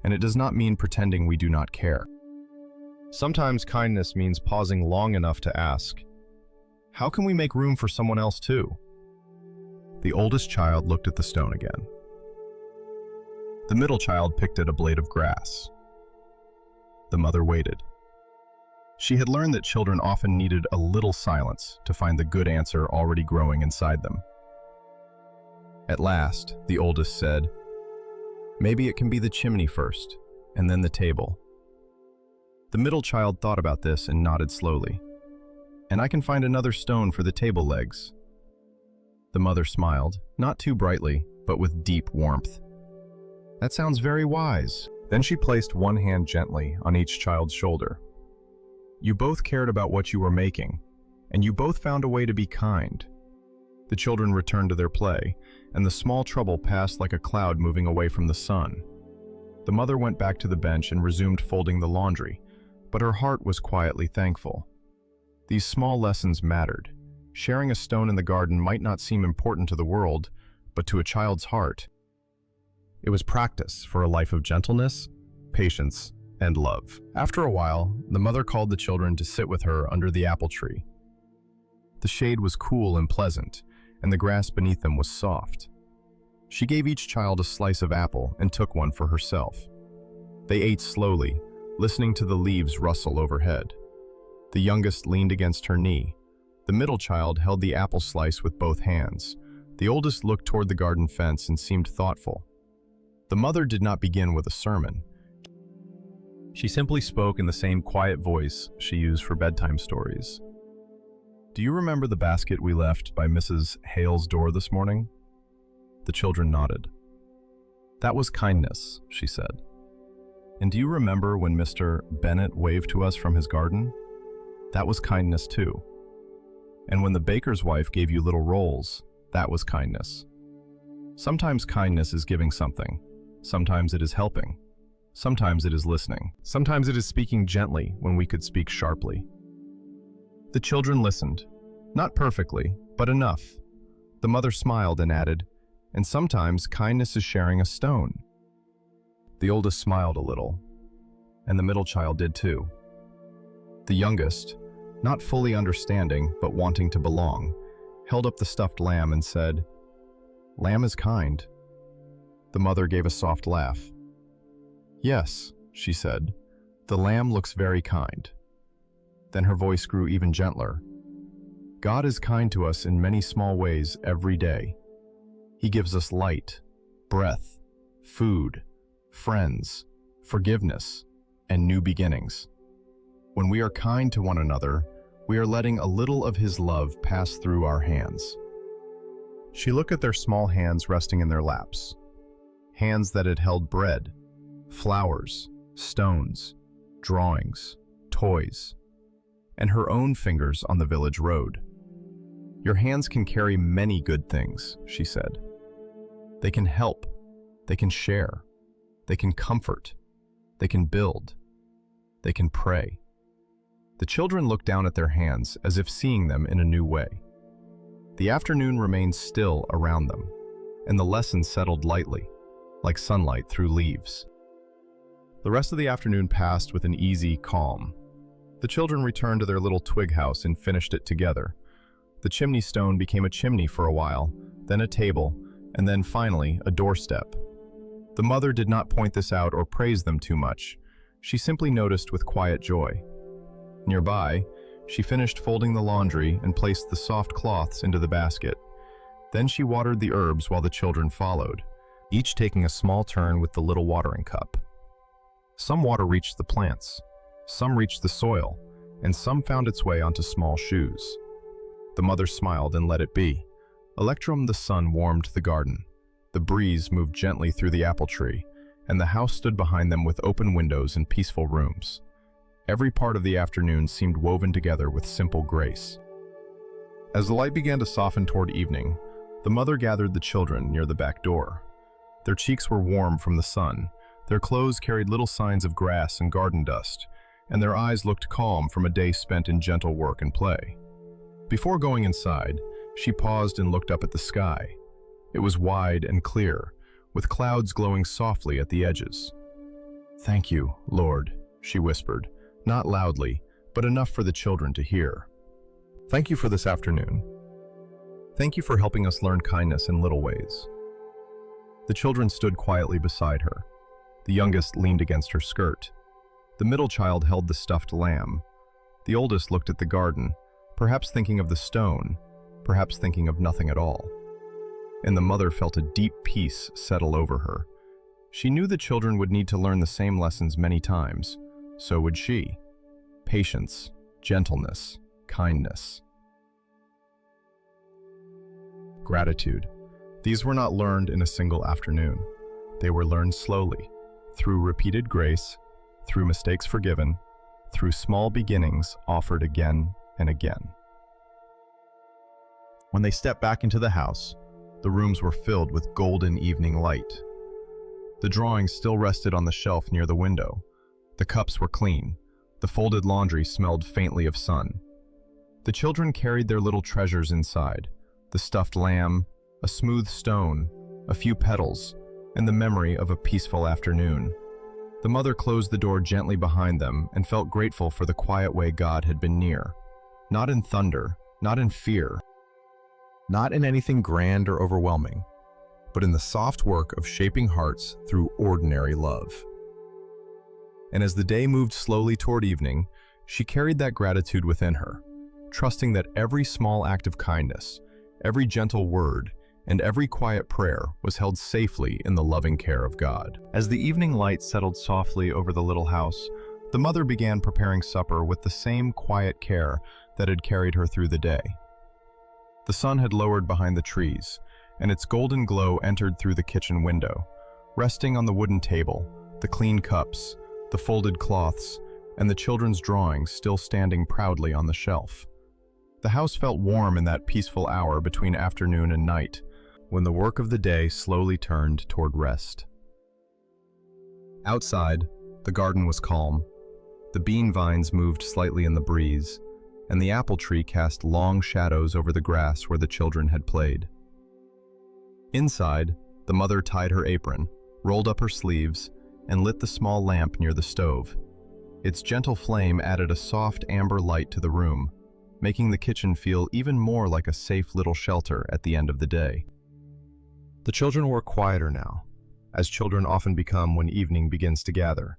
and it does not mean pretending we do not care. Sometimes kindness means pausing long enough to ask, how can we make room for someone else too?" The oldest child looked at the stone again. The middle child picked at a blade of grass. The mother waited. She had learned that children often needed a little silence to find the good answer already growing inside them. At last, the oldest said, "Maybe it can be the chimney first, and then the table." The middle child thought about this and nodded slowly. "And I can find another stone for the table legs." The mother smiled, not too brightly, but with deep warmth. "That sounds very wise." Then she placed one hand gently on each child's shoulder. "You both cared about what you were making, and you both found a way to be kind." The children returned to their play, and the small trouble passed like a cloud moving away from the sun. The mother went back to the bench and resumed folding the laundry, but her heart was quietly thankful. These small lessons mattered. Sharing a stone in the garden might not seem important to the world, but to a child's heart, it was practice for a life of gentleness, patience, and love. After a while, the mother called the children to sit with her under the apple tree. The shade was cool and pleasant, and the grass beneath them was soft. She gave each child a slice of apple and took one for herself. They ate slowly, listening to the leaves rustle overhead. The youngest leaned against her knee. The middle child held the apple slice with both hands. The oldest looked toward the garden fence and seemed thoughtful. The mother did not begin with a sermon. She simply spoke in the same quiet voice she used for bedtime stories. "Do you remember the basket we left by Mrs. Hale's door this morning?" The children nodded. "That was kindness," she said. "And do you remember when Mr. Bennett waved to us from his garden? That was kindness too. And when the baker's wife gave you little rolls, that was kindness. Sometimes kindness is giving something. Sometimes it is helping. Sometimes it is listening. Sometimes it is speaking gently when we could speak sharply." The children listened. Not perfectly, but enough. The mother smiled and added, "And sometimes kindness is sharing a stone." The oldest smiled a little, and the middle child did too. The youngest, not fully understanding but wanting to belong, held up the stuffed lamb and said, "Lamb is kind." The mother gave a soft laugh. "Yes," she said, "the lamb looks very kind." Then her voice grew even gentler. "God is kind to us in many small ways every day. He gives us light, breath, food, friends, forgiveness, and new beginnings. When we are kind to one another, we are letting a little of His love pass through our hands. She looked at their small hands resting in their laps, hands that had held bread, flowers, stones, drawings, toys, and her own fingers on the village road. "Your hands can carry many good things," she said. "They can help, they can share, they can comfort, they can build, they can pray." The children looked down at their hands as if seeing them in a new way. The afternoon remained still around them, and the lesson settled lightly, like sunlight through leaves. The rest of the afternoon passed with an easy calm. The children returned to their little twig house and finished it together. The chimney stone became a chimney for a while, then a table, and then finally a doorstep. The mother did not point this out or praise them too much. She simply noticed with quiet joy. Nearby, she finished folding the laundry and placed the soft cloths into the basket. Then she watered the herbs while the children followed, each taking a small turn with the little watering cup. Some water reached the plants, some reached the soil, and some found its way onto small shoes. The mother smiled and let it be. Electrum the sun warmed the garden. The breeze moved gently through the apple tree, and the house stood behind them with open windows and peaceful rooms. Every part of the afternoon seemed woven together with simple grace. As the light began to soften toward evening, the mother gathered the children near the back door. Their cheeks were warm from the sun, their clothes carried little signs of grass and garden dust, and their eyes looked calm from a day spent in gentle work and play. Before going inside, she paused and looked up at the sky. It was wide and clear, with clouds glowing softly at the edges. "Thank you, Lord," she whispered, not loudly, but enough for the children to hear. "Thank you for this afternoon. Thank you for helping us learn kindness in little ways." The children stood quietly beside her. The youngest leaned against her skirt. The middle child held the stuffed lamb. The oldest looked at the garden, perhaps thinking of the stone, perhaps thinking of nothing at all. And the mother felt a deep peace settle over her. She knew the children would need to learn the same lessons many times. So would she. Patience, gentleness, kindness. Gratitude. These were not learned in a single afternoon. They were learned slowly, through repeated grace, through mistakes forgiven, through small beginnings offered again and again. When they stepped back into the house, the rooms were filled with golden evening light. The drawings still rested on the shelf near the window. The cups were clean. The folded laundry smelled faintly of sun. The children carried their little treasures inside: the stuffed lamb, a smooth stone, a few petals, and the memory of a peaceful afternoon. The mother closed the door gently behind them and felt grateful for the quiet way God had been near. Not in thunder, not in fear, not in anything grand or overwhelming, but in the soft work of shaping hearts through ordinary love. And as the day moved slowly toward evening, she carried that gratitude within her, trusting that every small act of kindness, every gentle word, and every quiet prayer was held safely in the loving care of God. As the evening light settled softly over the little house, the mother began preparing supper with the same quiet care that had carried her through the day. The sun had lowered behind the trees, and its golden glow entered through the kitchen window, resting on the wooden table, the clean cups, the folded cloths, and the children's drawings still standing proudly on the shelf. The house felt warm in that peaceful hour between afternoon and night, when the work of the day slowly turned toward rest. Outside, the garden was calm. The bean vines moved slightly in the breeze, and the apple tree cast long shadows over the grass where the children had played. Inside, the mother tied her apron, rolled up her sleeves, and lit the small lamp near the stove. Its gentle flame added a soft amber light to the room, making the kitchen feel even more like a safe little shelter at the end of the day. The children were quieter now, as children often become when evening begins to gather.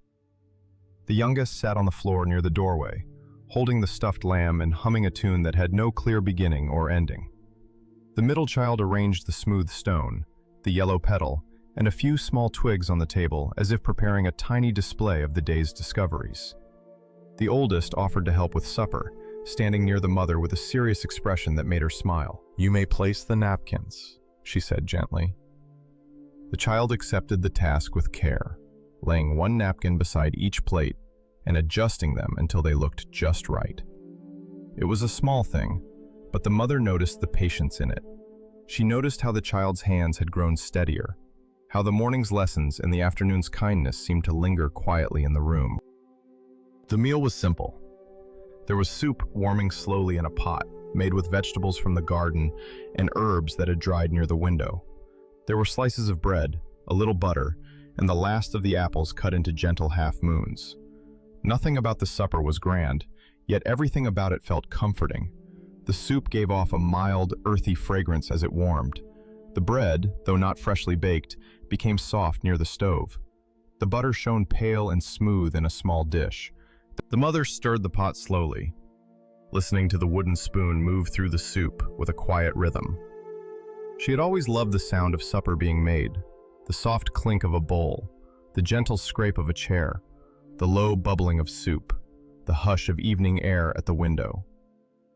The youngest sat on the floor near the doorway, holding the stuffed lamb and humming a tune that had no clear beginning or ending. The middle child arranged the smooth stone, the yellow petal, and a few small twigs on the table as if preparing a tiny display of the day's discoveries. The oldest offered to help with supper, standing near the mother with a serious expression that made her smile. "You may place the napkins," she said gently. The child accepted the task with care, laying one napkin beside each plate and adjusting them until they looked just right. It was a small thing, but the mother noticed the patience in it. She noticed how the child's hands had grown steadier, how the morning's lessons and the afternoon's kindness seemed to linger quietly in the room. The meal was simple. There was soup warming slowly in a pot, made with vegetables from the garden and herbs that had dried near the window. There were slices of bread, a little butter, and the last of the apples cut into gentle half-moons. Nothing about the supper was grand, yet everything about it felt comforting. The soup gave off a mild, earthy fragrance as it warmed. The bread, though not freshly baked, became soft near the stove. The butter shone pale and smooth in a small dish. The mother stirred the pot slowly, listening to the wooden spoon move through the soup with a quiet rhythm. She had always loved the sound of supper being made, the soft clink of a bowl, the gentle scrape of a chair, the low bubbling of soup, the hush of evening air at the window.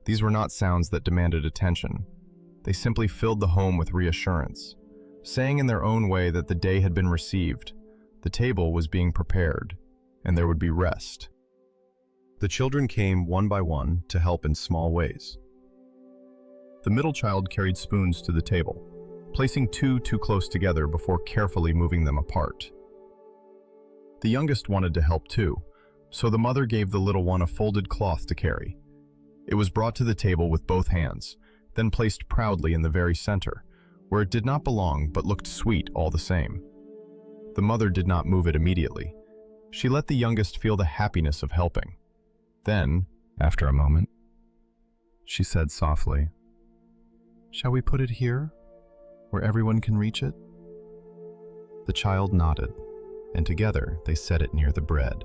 These were not sounds that demanded attention. They simply filled the home with reassurance, saying in their own way that the day had been received, the table was being prepared, and there would be rest. The children came one by one to help in small ways. The middle child carried spoons to the table, placing two too close together before carefully moving them apart. The youngest wanted to help too, so the mother gave the little one a folded cloth to carry. It was brought to the table with both hands, then placed proudly in the very center, where it did not belong but looked sweet all the same. The mother did not move it immediately. She let the youngest feel the happiness of helping. Then, after a moment, she said softly, "Shall we put it here, where everyone can reach it?" The child nodded, and together they set it near the bread.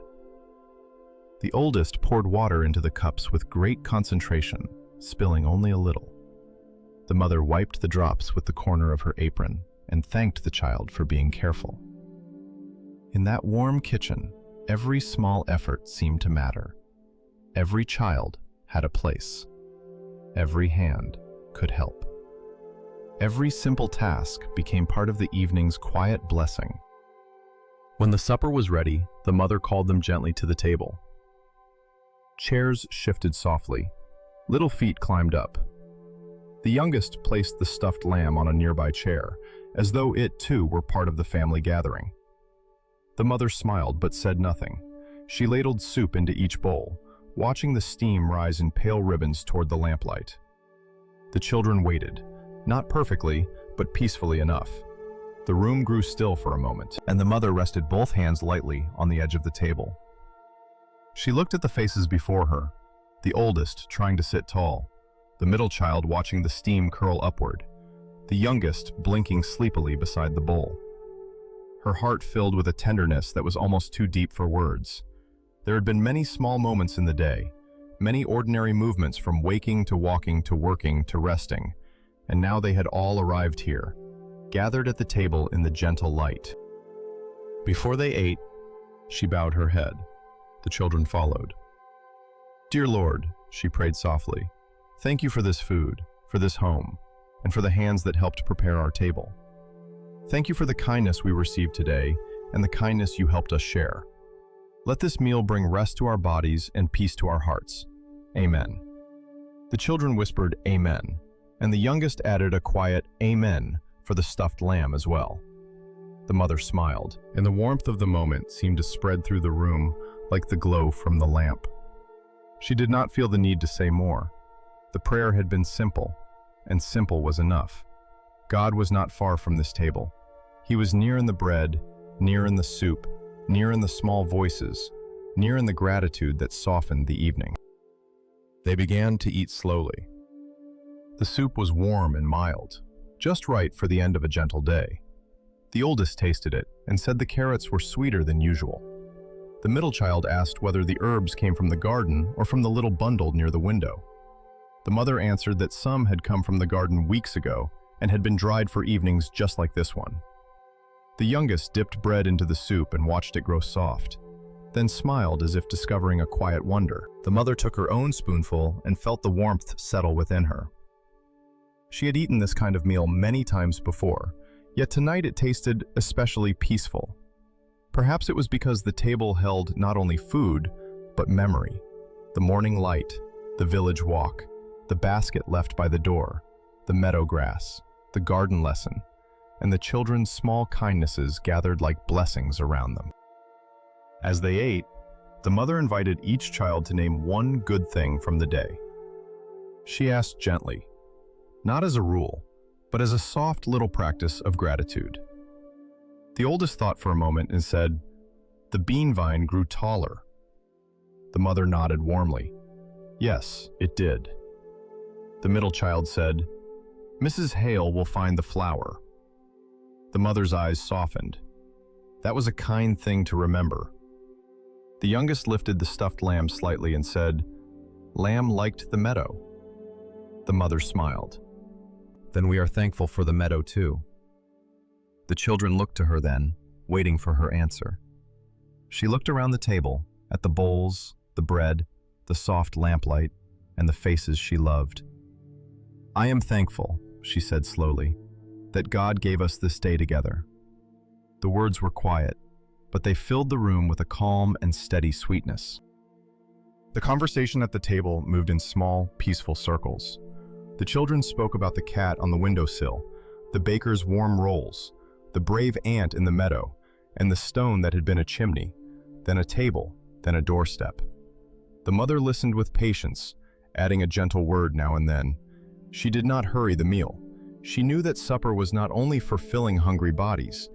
The oldest poured water into the cups with great concentration, spilling only a little. The mother wiped the drops with the corner of her apron and thanked the child for being careful. In that warm kitchen, every small effort seemed to matter. Every child had a place. Every hand could help. Every simple task became part of the evening's quiet blessing. When the supper was ready, the mother called them gently to the table. Chairs shifted softly. Little feet climbed up. The youngest placed the stuffed lamb on a nearby chair, as though it too were part of the family gathering. The mother smiled but said nothing. She ladled soup into each bowl, watching the steam rise in pale ribbons toward the lamplight. The children waited, not perfectly, but peacefully enough. The room grew still for a moment, and the mother rested both hands lightly on the edge of the table. She looked at the faces before her, the oldest trying to sit tall, the middle child watching the steam curl upward, the youngest blinking sleepily beside the bowl. Her heart filled with a tenderness that was almost too deep for words. There had been many small moments in the day, many ordinary movements from waking to walking to working to resting, and now they had all arrived here, gathered at the table in the gentle light. Before they ate, she bowed her head. The children followed. "Dear Lord," she prayed softly, "thank you for this food, for this home, and for the hands that helped prepare our table. Thank you for the kindness we received today and the kindness you helped us share. Let this meal bring rest to our bodies and peace to our hearts. Amen." The children whispered "Amen," and the youngest added a quiet "Amen" for the stuffed lamb as well. The mother smiled, and the warmth of the moment seemed to spread through the room like the glow from the lamp. She did not feel the need to say more. The prayer had been simple, and simple was enough. God was not far from this table. He was near in the bread, near in the soup, near in the small voices, near in the gratitude that softened the evening. They began to eat slowly. The soup was warm and mild, just right for the end of a gentle day. The oldest tasted it and said the carrots were sweeter than usual. The middle child asked whether the herbs came from the garden or from the little bundle near the window. The mother answered that some had come from the garden weeks ago and had been dried for evenings just like this one. The youngest dipped bread into the soup and watched it grow soft. then smiled as if discovering a quiet wonder. The mother took her own spoonful and felt the warmth settle within her. She had eaten this kind of meal many times before, yet tonight it tasted especially peaceful. Perhaps it was because the table held not only food, but memory. The morning light, the village walk, the basket left by the door, the meadow grass, the garden lesson, and the children's small kindnesses gathered like blessings around them. As they ate, the mother invited each child to name one good thing from the day. She asked gently, not as a rule, but as a soft little practice of gratitude. The oldest thought for a moment and said, "The bean vine grew taller." The mother nodded warmly. Yes, it did. The middle child said, "Mrs. Hale will find the flower." The mother's eyes softened. That was a kind thing to remember. The youngest lifted the stuffed lamb slightly and said, "Lamb liked the meadow." The mother smiled. "Then we are thankful for the meadow too." The children looked to her then, waiting for her answer. She looked around the table, at the bowls, the bread, the soft lamplight, and the faces she loved. "I am thankful," she said slowly, "that God gave us this day together." The words were quiet, but they filled the room with a calm and steady sweetness. The conversation at the table moved in small, peaceful circles. The children spoke about the cat on the windowsill, the baker's warm rolls, the brave ant in the meadow, and the stone that had been a chimney, then a table, then a doorstep. The mother listened with patience, adding a gentle word now and then. She did not hurry the meal. She knew that supper was not only for filling hungry bodies,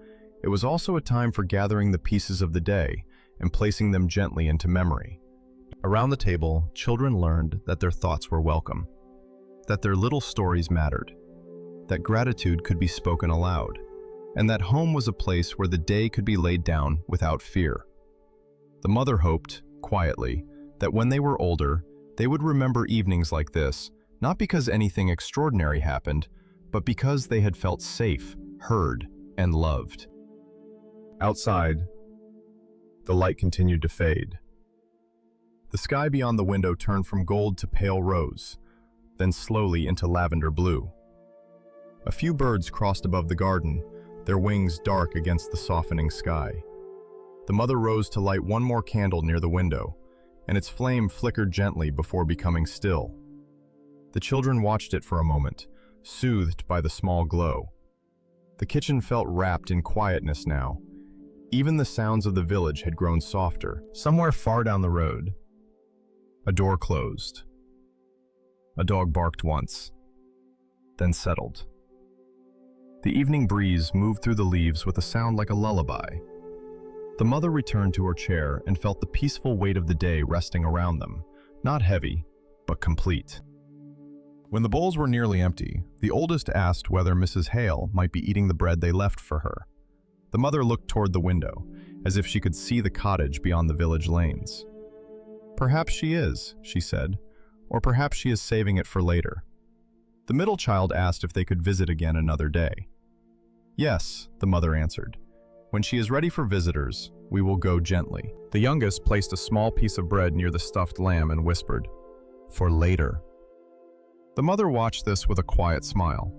it was also a time for gathering the pieces of the day and placing them gently into memory. Around the table, children learned that their thoughts were welcome, that their little stories mattered, that gratitude could be spoken aloud, and that home was a place where the day could be laid down without fear. The mother hoped, quietly, that when they were older, they would remember evenings like this, not because anything extraordinary happened, but because they had felt safe, heard, and loved. Outside, the light continued to fade. The sky beyond the window turned from gold to pale rose, then slowly into lavender blue. A few birds crossed above the garden, their wings dark against the softening sky. The mother rose to light one more candle near the window, and its flame flickered gently before becoming still. The children watched it for a moment, soothed by the small glow. The kitchen felt wrapped in quietness now. Even the sounds of the village had grown softer. Somewhere far down the road, a door closed. A dog barked once, then settled. The evening breeze moved through the leaves with a sound like a lullaby. The mother returned to her chair and felt the peaceful weight of the day resting around them, not heavy, but complete. When the bowls were nearly empty, the oldest asked whether Mrs. Hale might be eating the bread they left for her. The mother looked toward the window, as if she could see the cottage beyond the village lanes. "Perhaps she is," she said, "or perhaps she is saving it for later." The middle child asked if they could visit again another day. "Yes," the mother answered. "When she is ready for visitors, we will go gently." The youngest placed a small piece of bread near the stuffed lamb and whispered, "For later." The mother watched this with a quiet smile.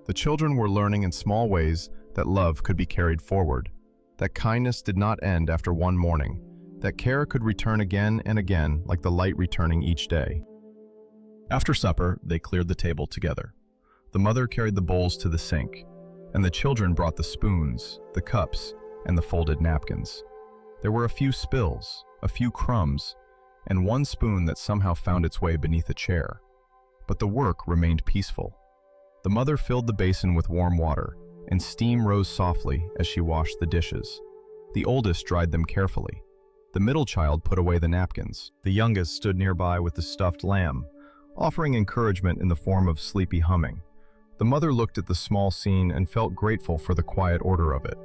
The children were learning in small ways that love could be carried forward, that kindness did not end after one morning, that care could return again and again like the light returning each day. After supper, they cleared the table together. The mother carried the bowls to the sink, and the children brought the spoons, the cups, and the folded napkins. There were a few spills, a few crumbs, and one spoon that somehow found its way beneath a chair. But the work remained peaceful. The mother filled the basin with warm water, and steam rose softly as she washed the dishes. The oldest dried them carefully. The middle child put away the napkins. The youngest stood nearby with the stuffed lamb, offering encouragement in the form of sleepy humming. The mother looked at the small scene and felt grateful for the quiet order of it.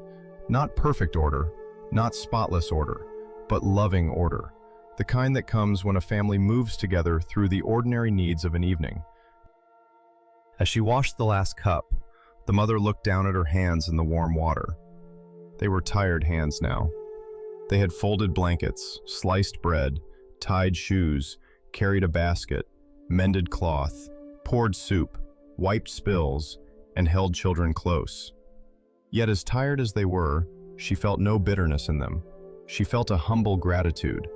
Not perfect order, not spotless order, but loving order. The kind that comes when a family moves together through the ordinary needs of an evening. As she washed the last cup, the mother looked down at her hands in the warm water. They were tired hands now. They had folded blankets, sliced bread, tied shoes, carried a basket, mended cloth, poured soup, wiped spills, and held children close. Yet as tired as they were, she felt no bitterness in them. She felt a humble gratitude.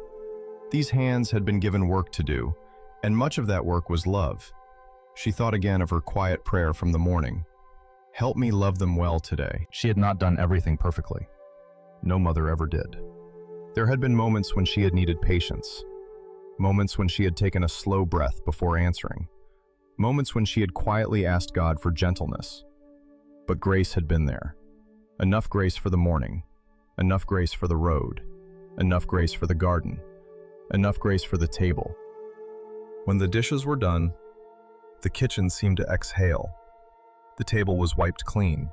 These hands had been given work to do, and much of that work was love. She thought again of her quiet prayer from the morning. Help me love them well today. She had not done everything perfectly. No mother ever did. There had been moments when she had needed patience, moments when she had taken a slow breath before answering, moments when she had quietly asked God for gentleness. But grace had been there. Enough grace for the morning, enough grace for the road, enough grace for the garden, enough grace for the table. When the dishes were done, the kitchen seemed to exhale. The table was wiped clean.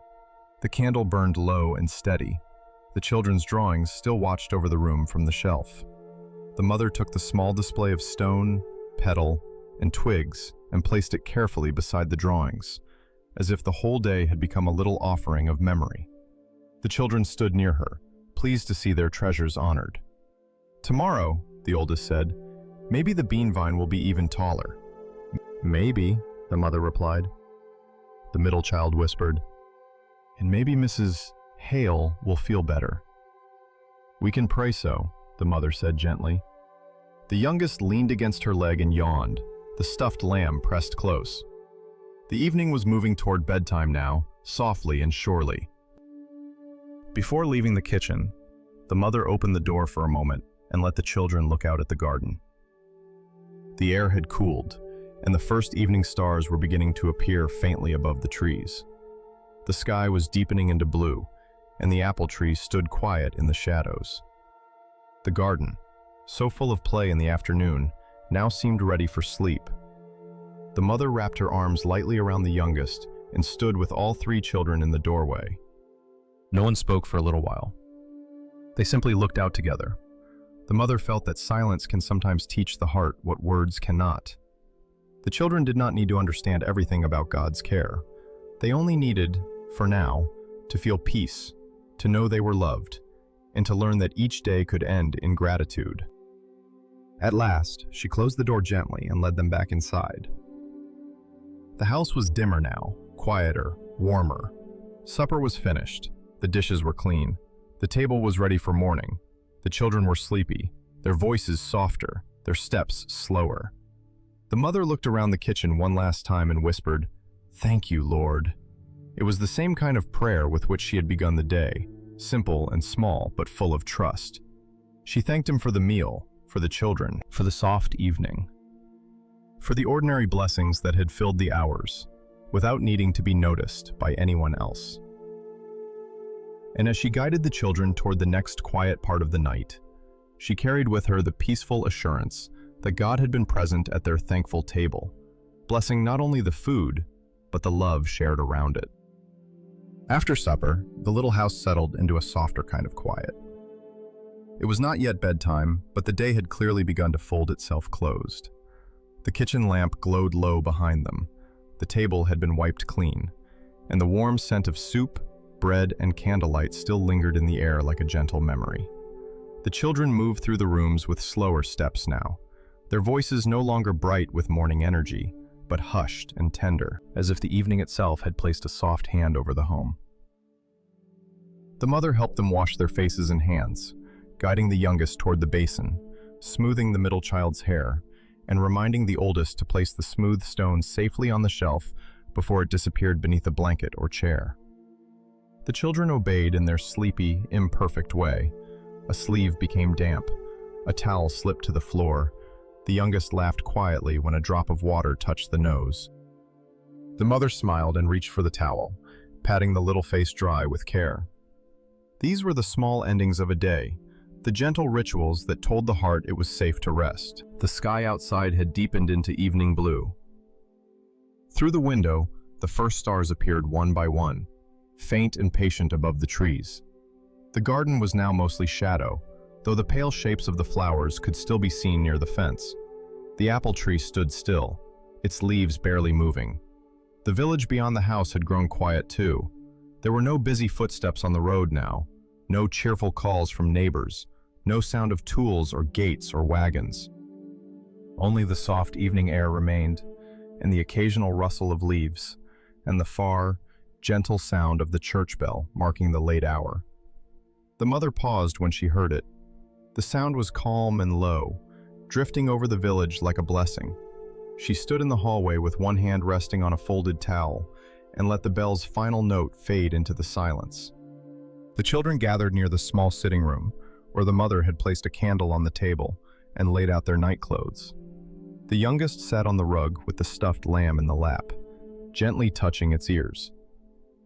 The candle burned low and steady. The children's drawings still watched over the room from the shelf. The mother took the small display of stone, petal, and twigs and placed it carefully beside the drawings, as if the whole day had become a little offering of memory. The children stood near her, pleased to see their treasures honored. Tomorrow, the oldest said, maybe the bean vine will be even taller. Maybe, the mother replied. The middle child whispered, and maybe Mrs. Hale will feel better. We can pray so, the mother said gently. The youngest leaned against her leg and yawned, the stuffed lamb pressed close. The evening was moving toward bedtime now, softly and surely. Before leaving the kitchen, the mother opened the door for a moment and let the children look out at the garden. The air had cooled, and the first evening stars were beginning to appear faintly above the trees. The sky was deepening into blue, and the apple trees stood quiet in the shadows. The garden, so full of play in the afternoon, now seemed ready for sleep. The mother wrapped her arms lightly around the youngest and stood with all three children in the doorway. No one spoke for a little while. They simply looked out together. The mother felt that silence can sometimes teach the heart what words cannot. The children did not need to understand everything about God's care. They only needed, for now, to feel peace, to know they were loved, and to learn that each day could end in gratitude. At last, she closed the door gently and led them back inside. The house was dimmer now, quieter, warmer. Supper was finished. The dishes were clean. The table was ready for morning. The children were sleepy, their voices softer, their steps slower. The mother looked around the kitchen one last time and whispered, "Thank you, Lord." It was the same kind of prayer with which she had begun the day, simple and small, but full of trust. She thanked him for the meal, for the children, for the soft evening, for the ordinary blessings that had filled the hours, without needing to be noticed by anyone else. And as she guided the children toward the next quiet part of the night, she carried with her the peaceful assurance that God had been present at their thankful table, blessing not only the food, but the love shared around it. After supper, the little house settled into a softer kind of quiet. It was not yet bedtime, but the day had clearly begun to fold itself closed. The kitchen lamp glowed low behind them, the table had been wiped clean, and the warm scent of soup, bread, and candlelight still lingered in the air like a gentle memory. The children moved through the rooms with slower steps now, their voices no longer bright with morning energy, but hushed and tender, as if the evening itself had placed a soft hand over the home. The mother helped them wash their faces and hands, guiding the youngest toward the basin, smoothing the middle child's hair, and reminding the oldest to place the smooth stones safely on the shelf before it disappeared beneath a blanket or chair. The children obeyed in their sleepy, imperfect way. A sleeve became damp, a towel slipped to the floor. The youngest laughed quietly when a drop of water touched the nose. The mother smiled and reached for the towel, patting the little face dry with care. These were the small endings of a day, the gentle rituals that told the heart it was safe to rest. The sky outside had deepened into evening blue. Through the window, the first stars appeared one by one, faint and patient above the trees. The garden was now mostly shadow, though the pale shapes of the flowers could still be seen near the fence. The apple tree stood still, its leaves barely moving. The village beyond the house had grown quiet too. There were no busy footsteps on the road now, no cheerful calls from neighbors, No sound of tools or gates or wagons. Only the soft evening air remained, and the occasional rustle of leaves, and the far, gentle sound of the church bell marking the late hour. The mother paused when she heard it. The sound was calm and low, drifting over the village like a blessing. She stood in the hallway with one hand resting on a folded towel and let the bell's final note fade into the silence. The children gathered near the small sitting room, where the mother had placed a candle on the table and laid out their nightclothes. The youngest sat on the rug with the stuffed lamb in the lap, gently touching its ears.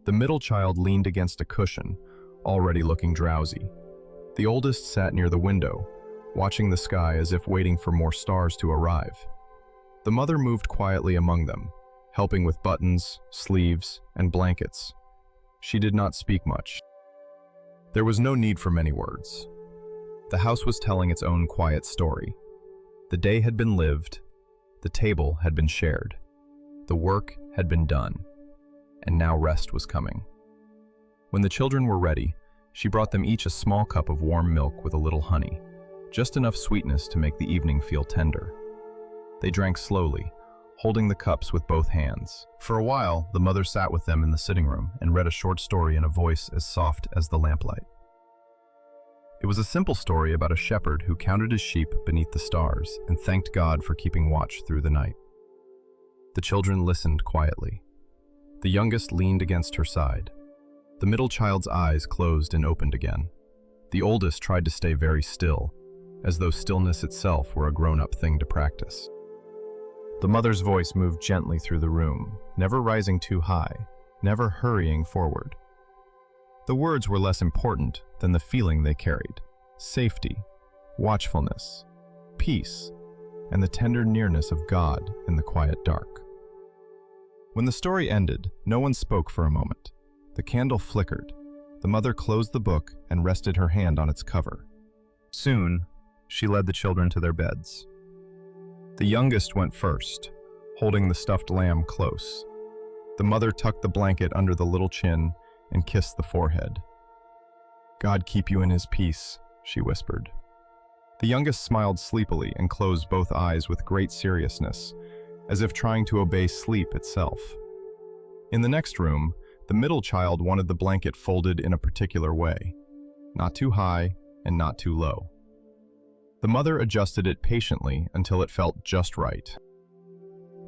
The middle child leaned against a cushion, already looking drowsy. The oldest sat near the window, watching the sky as if waiting for more stars to arrive. The mother moved quietly among them, helping with buttons, sleeves, and blankets. She did not speak much. There was no need for many words. The house was telling its own quiet story. The day had been lived, the table had been shared, the work had been done, and now rest was coming. When the children were ready, she brought them each a small cup of warm milk with a little honey, just enough sweetness to make the evening feel tender. They drank slowly, holding the cups with both hands. For a while, the mother sat with them in the sitting room and read a short story in a voice as soft as the lamplight. It was a simple story about a shepherd who counted his sheep beneath the stars and thanked God for keeping watch through the night. The children listened quietly. The youngest leaned against her side. The middle child's eyes closed and opened again. The oldest tried to stay very still, as though stillness itself were a grown-up thing to practice. The mother's voice moved gently through the room, never rising too high, never hurrying forward. The words were less important than the feeling they carried: safety, watchfulness, peace, and the tender nearness of God in the quiet dark. When the story ended, no one spoke for a moment. The candle flickered. The mother closed the book and rested her hand on its cover. Soon, she led the children to their beds. The youngest went first, holding the stuffed lamb close. The mother tucked the blanket under the little chin and kissed the forehead. "God keep you in his peace," she whispered. The youngest smiled sleepily and closed both eyes with great seriousness, as if trying to obey sleep itself. In the next room, the middle child wanted the blanket folded in a particular way, not too high and not too low. The mother adjusted it patiently until it felt just right.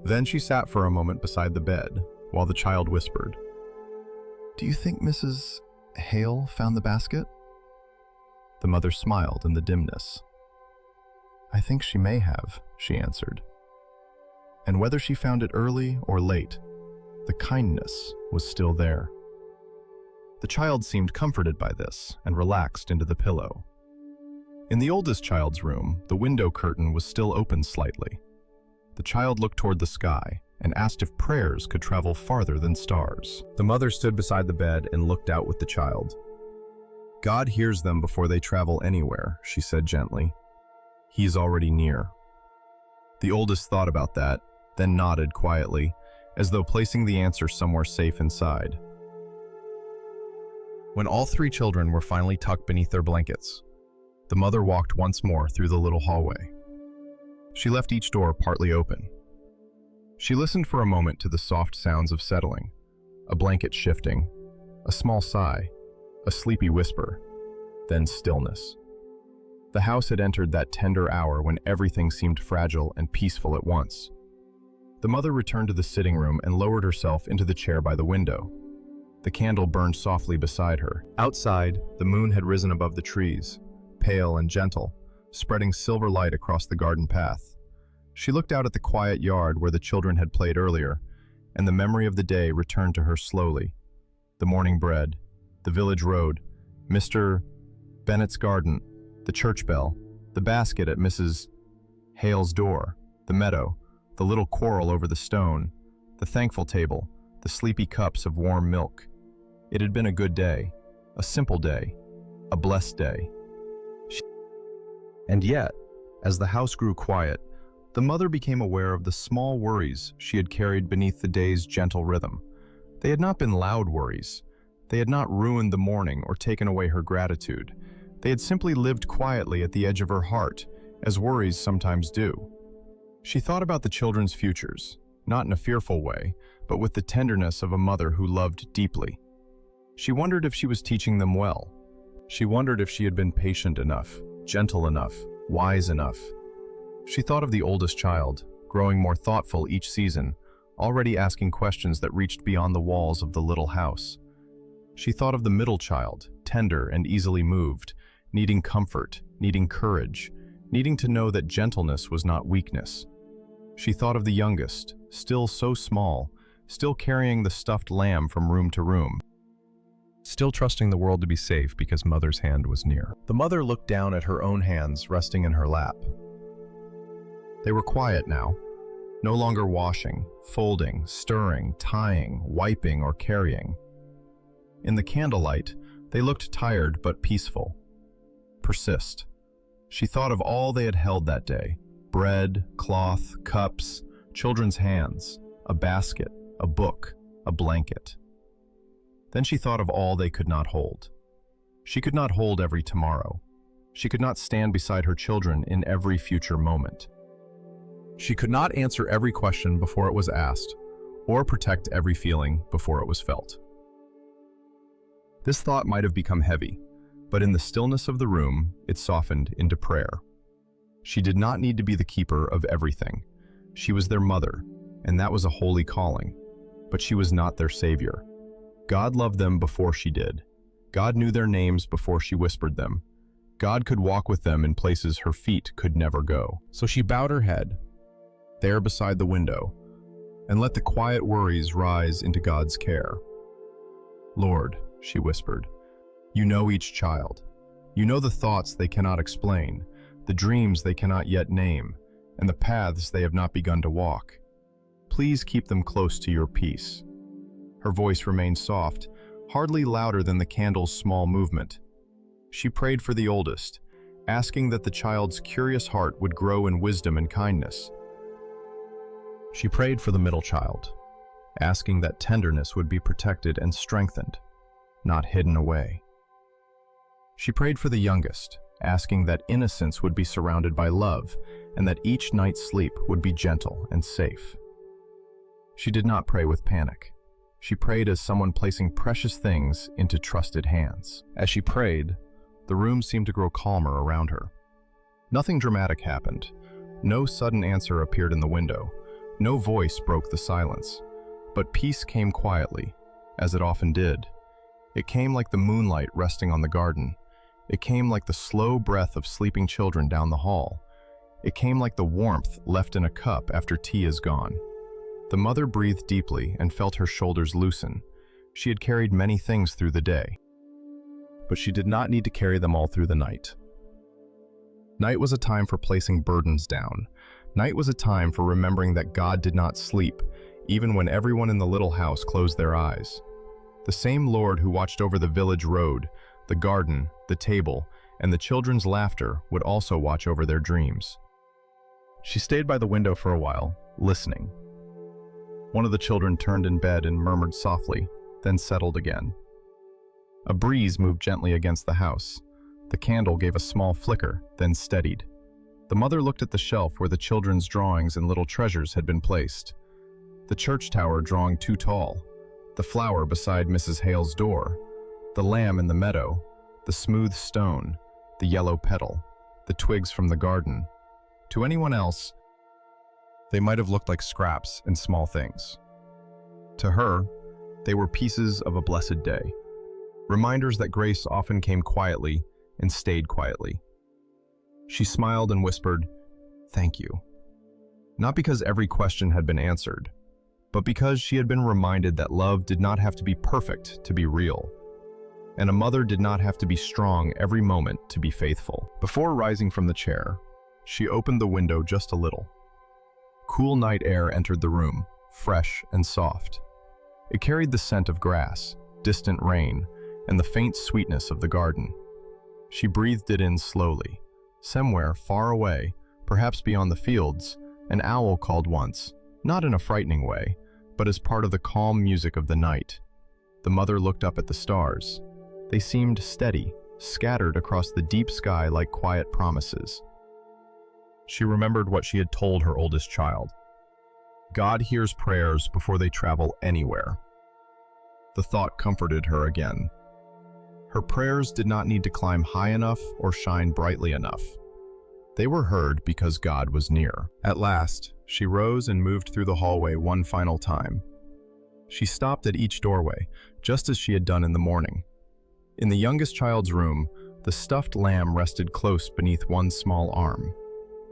Then she sat for a moment beside the bed, while the child whispered, "Do you think Mrs. Hale found the basket?" The mother smiled in the dimness. "I think she may have," she answered. And whether she found it early or late, the kindness was still there. The child seemed comforted by this and relaxed into the pillow. In the oldest child's room, the window curtain was still open slightly. The child looked toward the sky and asked if prayers could travel farther than stars. The mother stood beside the bed and looked out with the child. "God hears them before they travel anywhere," she said gently. "He's already near." The oldest thought about that, then nodded quietly, as though placing the answer somewhere safe inside. When all three children were finally tucked beneath their blankets, the mother walked once more through the little hallway. She left each door partly open. She listened for a moment to the soft sounds of settling, a blanket shifting, a small sigh, a sleepy whisper, then stillness. The house had entered that tender hour when everything seemed fragile and peaceful at once. The mother returned to the sitting room and lowered herself into the chair by the window. The candle burned softly beside her. Outside, the moon had risen above the trees, pale and gentle, spreading silver light across the garden path. She looked out at the quiet yard where the children had played earlier, and the memory of the day returned to her slowly. The morning bread, the village road, Mr. Bennett's garden, the church bell, the basket at Mrs. Hale's door, the meadow, the little quarrel over the stone, the thankful table, the sleepy cups of warm milk. It had been a good day, a simple day, a blessed day. And yet, as the house grew quiet, the mother became aware of the small worries she had carried beneath the day's gentle rhythm. They had not been loud worries. They had not ruined the morning or taken away her gratitude. They had simply lived quietly at the edge of her heart, as worries sometimes do. She thought about the children's futures, not in a fearful way, but with the tenderness of a mother who loved deeply. She wondered if she was teaching them well. She wondered if she had been patient enough, gentle enough, wise enough. She thought of the oldest child, growing more thoughtful each season, already asking questions that reached beyond the walls of the little house. She thought of the middle child, tender and easily moved, needing comfort, needing courage, needing to know that gentleness was not weakness. She thought of the youngest, still so small, still carrying the stuffed lamb from room to room, still trusting the world to be safe because Mother's hand was near. The mother looked down at her own hands resting in her lap. They were quiet now, no longer washing, folding, stirring, tying, wiping, or carrying. In the candlelight, they looked tired but peaceful. Persist. She thought of all they had held that day: bread, cloth, cups, children's hands, a basket, a book, a blanket. Then she thought of all they could not hold. She could not hold every tomorrow. She could not stand beside her children in every future moment. She could not answer every question before it was asked, or protect every feeling before it was felt. This thought might have become heavy, but in the stillness of the room, it softened into prayer. She did not need to be the keeper of everything. She was their mother, and that was a holy calling. But she was not their savior. God loved them before she did. God knew their names before she whispered them. God could walk with them in places her feet could never go. So she bowed her head, there beside the window, and let the quiet worries rise into God's care. Lord, she whispered, you know each child. You know the thoughts they cannot explain, the dreams they cannot yet name, and the paths they have not begun to walk. Please keep them close to your peace. Her voice remained soft, hardly louder than the candle's small movement. She prayed for the oldest, asking that the child's curious heart would grow in wisdom and kindness. She prayed for the middle child, asking that tenderness would be protected and strengthened, not hidden away. She prayed for the youngest, asking that innocence would be surrounded by love and that each night's sleep would be gentle and safe. She did not pray with panic. She prayed as someone placing precious things into trusted hands. As she prayed, the room seemed to grow calmer around her. Nothing dramatic happened. No sudden answer appeared in the window. No voice broke the silence. But peace came quietly, as it often did. It came like the moonlight resting on the garden. It came like the slow breath of sleeping children down the hall. It came like the warmth left in a cup after tea is gone. The mother breathed deeply and felt her shoulders loosen. She had carried many things through the day, but she did not need to carry them all through the night. Night was a time for placing burdens down. Night was a time for remembering that God did not sleep, even when everyone in the little house closed their eyes. The same Lord who watched over the village road, the garden, the table, and the children's laughter would also watch over their dreams. She stayed by the window for a while, listening. One of the children turned in bed and murmured softly, then settled again. A breeze moved gently against the house. The candle gave a small flicker, then steadied. The mother looked at the shelf where the children's drawings and little treasures had been placed. The church tower drawing too tall, the flower beside Mrs. Hale's door, the lamb in the meadow, the smooth stone, the yellow petal, the twigs from the garden. To anyone else, they might have looked like scraps and small things. To her, they were pieces of a blessed day, reminders that grace often came quietly and stayed quietly. She smiled and whispered, "Thank you." Not because every question had been answered, but because she had been reminded that love did not have to be perfect to be real, and a mother did not have to be strong every moment to be faithful. Before rising from the chair, she opened the window just a little. Cool night air entered the room, fresh and soft. It carried the scent of grass, distant rain, and the faint sweetness of the garden. She breathed it in slowly. Somewhere far away, perhaps beyond the fields, an owl called once, not in a frightening way, but as part of the calm music of the night. The mother looked up at the stars. They seemed steady, scattered across the deep sky like quiet promises. She remembered what she had told her oldest child. God hears prayers before they travel anywhere. The thought comforted her again. Her prayers did not need to climb high enough or shine brightly enough. They were heard because God was near. At last, she rose and moved through the hallway one final time. She stopped at each doorway, just as she had done in the morning. In the youngest child's room, the stuffed lamb rested close beneath one small arm.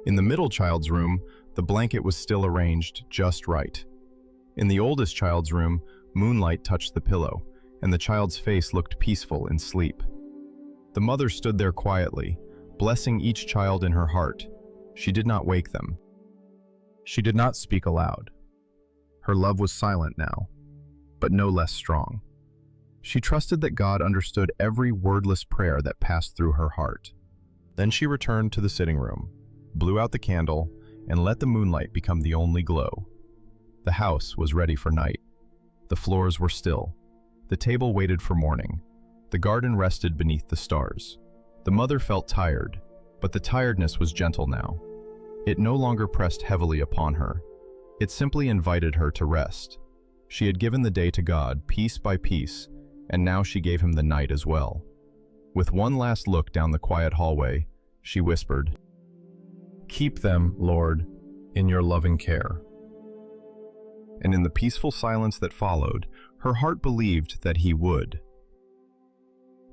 In the middle child's room, the blanket was still arranged just right. In the oldest child's room, moonlight touched the pillow, and the child's face looked peaceful in sleep. The mother stood there quietly, blessing each child in her heart. She did not wake them. She did not speak aloud. Her love was silent now, but no less strong. She trusted that God understood every wordless prayer that passed through her heart. Then she returned to the sitting room, blew out the candle, and let the moonlight become the only glow. The house was ready for night. The floors were still. The table waited for morning. The garden rested beneath the stars. The mother felt tired, but the tiredness was gentle now. It no longer pressed heavily upon her. It simply invited her to rest. She had given the day to God piece by piece, and now she gave him the night as well. With one last look down the quiet hallway, she whispered, "Keep them, Lord, in your loving care." And in the peaceful silence that followed, her heart believed that he would.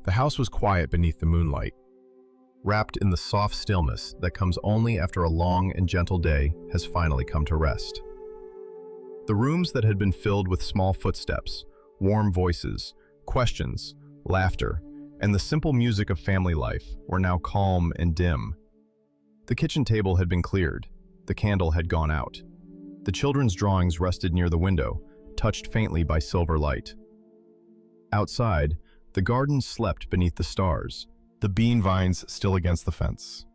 The house was quiet beneath the moonlight, wrapped in the soft stillness that comes only after a long and gentle day has finally come to rest. The rooms that had been filled with small footsteps, warm voices, questions, laughter, and the simple music of family life were now calm and dim. The kitchen table had been cleared. The candle had gone out. The children's drawings rested near the window, touched faintly by silver light. Outside, the garden slept beneath the stars, the bean vines still against the fence,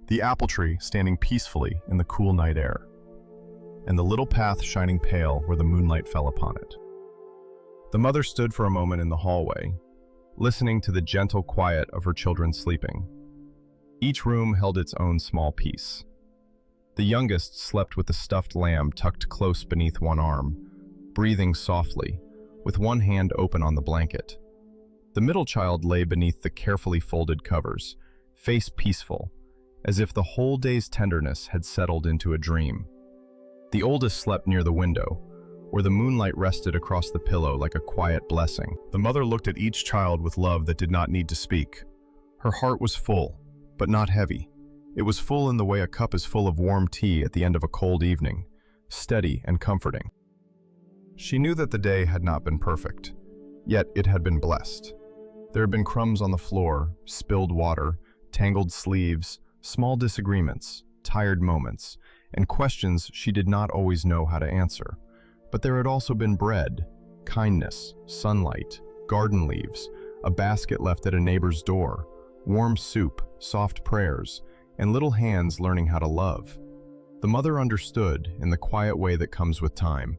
the apple tree standing peacefully in the cool night air, and the little path shining pale where the moonlight fell upon it. The mother stood for a moment in the hallway, listening to the gentle quiet of her children sleeping. Each room held its own small piece. The youngest slept with the stuffed lamb tucked close beneath one arm, breathing softly, with one hand open on the blanket. The middle child lay beneath the carefully folded covers, face peaceful, as if the whole day's tenderness had settled into a dream. The oldest slept near the window, where the moonlight rested across the pillow like a quiet blessing. The mother looked at each child with love that did not need to speak. Her heart was full, but not heavy. It was full in the way a cup is full of warm tea at the end of a cold evening, steady and comforting. She knew that the day had not been perfect, yet it had been blessed. There had been crumbs on the floor, spilled water, tangled sleeves, small disagreements, tired moments, and questions she did not always know how to answer. But there had also been bread, kindness, sunlight, garden leaves, a basket left at a neighbor's door, warm soup, soft prayers, and little hands learning how to love. The mother understood, in the quiet way that comes with time,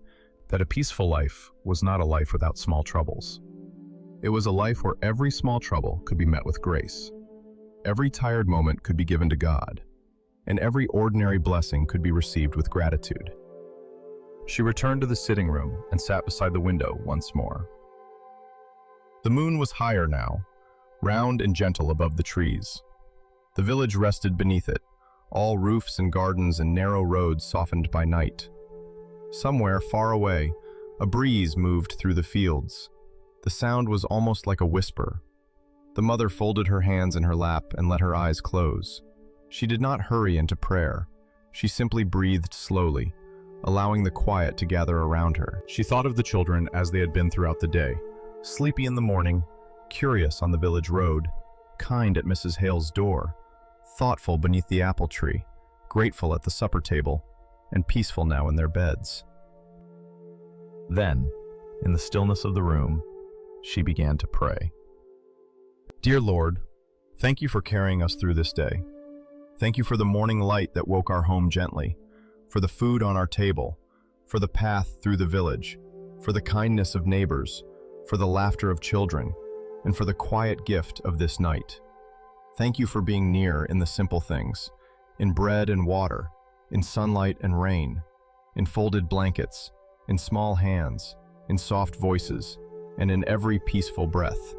that a peaceful life was not a life without small troubles. It was a life where every small trouble could be met with grace. Every tired moment could be given to God, and every ordinary blessing could be received with gratitude. She returned to the sitting room and sat beside the window once more. The moon was higher now, round and gentle above the trees. The village rested beneath it, all roofs and gardens and narrow roads softened by night. Somewhere far away, a breeze moved through the fields. The sound was almost like a whisper. The mother folded her hands in her lap and let her eyes close. She did not hurry into prayer. She simply breathed slowly, allowing the quiet to gather around her. She thought of the children as they had been throughout the day, sleepy in the morning, curious on the village road, kind at Mrs. Hale's door, thoughtful beneath the apple tree, grateful at the supper table, and peaceful now in their beds. Then, in the stillness of the room, she began to pray. Dear Lord, thank you for carrying us through this day. Thank you for the morning light that woke our home gently, for the food on our table, for the path through the village, for the kindness of neighbors, for the laughter of children, and for the quiet gift of this night. Thank you for being near in the simple things, in bread and water, in sunlight and rain, in folded blankets, in small hands, in soft voices, and in every peaceful breath.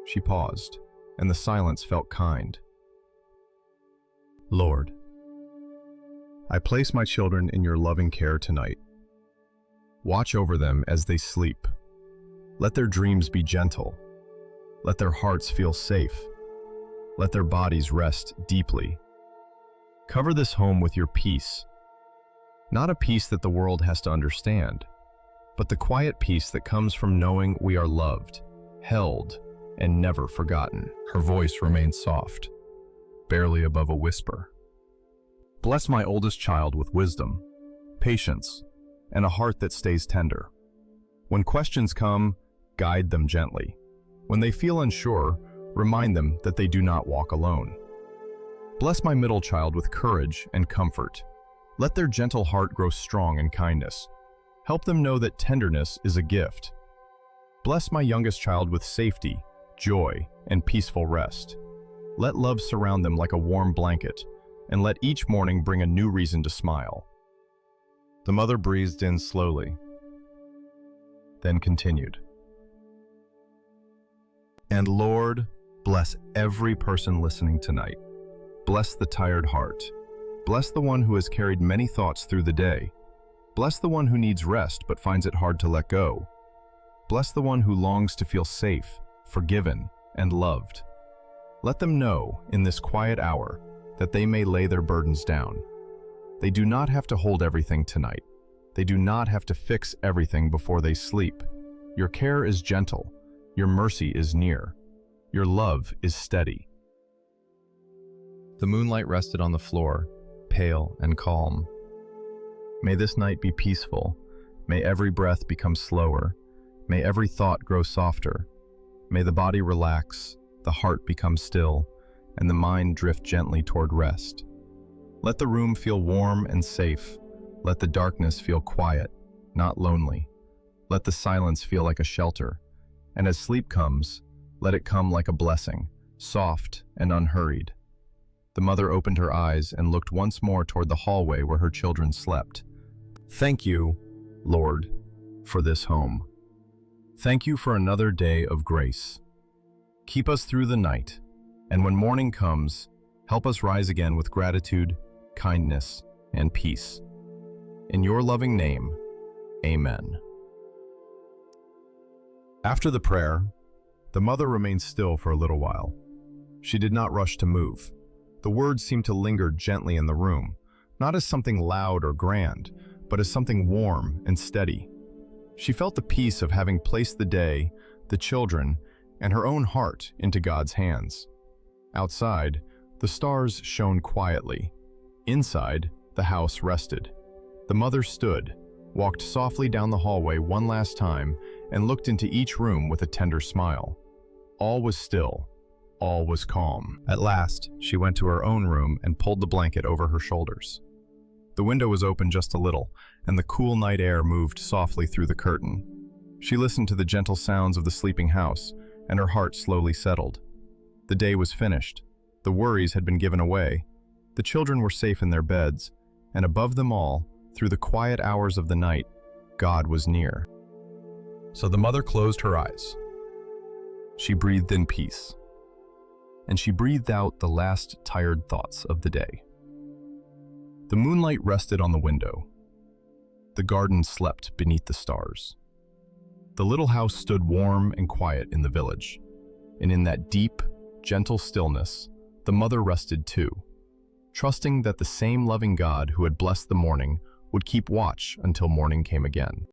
She paused, and the silence felt kind. Lord, I place my children in your loving care tonight. Watch over them as they sleep. Let their dreams be gentle. Let their hearts feel safe. Let their bodies rest deeply. Cover this home with your peace. Not a peace that the world has to understand, but the quiet peace that comes from knowing we are loved, held, and never forgotten. Her voice remained soft, barely above a whisper. Bless my oldest child with wisdom, patience, and a heart that stays tender. When questions come, guide them gently. When they feel unsure, remind them that they do not walk alone. Bless my middle child with courage and comfort. Let their gentle heart grow strong in kindness. Help them know that tenderness is a gift. Bless my youngest child with safety, joy, and peaceful rest. Let love surround them like a warm blanket, and let each morning bring a new reason to smile. The mother breathed in slowly, then continued. And Lord, bless every person listening tonight. Bless the tired heart. Bless the one who has carried many thoughts through the day. Bless the one who needs rest but finds it hard to let go. Bless the one who longs to feel safe, forgiven, and loved. Let them know, in this quiet hour, that they may lay their burdens down. They do not have to hold everything tonight. They do not have to fix everything before they sleep. Your care is gentle. Your mercy is near. Your love is steady. The moonlight rested on the floor, pale and calm. May this night be peaceful. May every breath become slower. May every thought grow softer. May the body relax, the heart become still, and the mind drift gently toward rest. Let the room feel warm and safe. Let the darkness feel quiet, not lonely. Let the silence feel like a shelter. And as sleep comes, let it come like a blessing, soft and unhurried. The mother opened her eyes and looked once more toward the hallway where her children slept. Thank you, Lord, for this home. Thank you for another day of grace. Keep us through the night, and when morning comes, help us rise again with gratitude, kindness, and peace. In your loving name, amen. After the prayer, the mother remained still for a little while. She did not rush to move. The words seemed to linger gently in the room, not as something loud or grand, but as something warm and steady. She felt the peace of having placed the day, the children, and her own heart into God's hands. Outside, the stars shone quietly. Inside, the house rested. The mother stood, walked softly down the hallway one last time, and looked into each room with a tender smile. All was still. All was calm. At last, she went to her own room and pulled the blanket over her shoulders. The window was open just a little, and the cool night air moved softly through the curtain. She listened to the gentle sounds of the sleeping house, and her heart slowly settled. The day was finished. The worries had been given away. The children were safe in their beds, and above them all, through the quiet hours of the night, God was near. So the mother closed her eyes. She breathed in peace, and she breathed out the last tired thoughts of the day. The moonlight rested on the window. The garden slept beneath the stars. The little house stood warm and quiet in the village, and in that deep, gentle stillness, the mother rested too, trusting that the same loving God who had blessed the morning would keep watch until morning came again.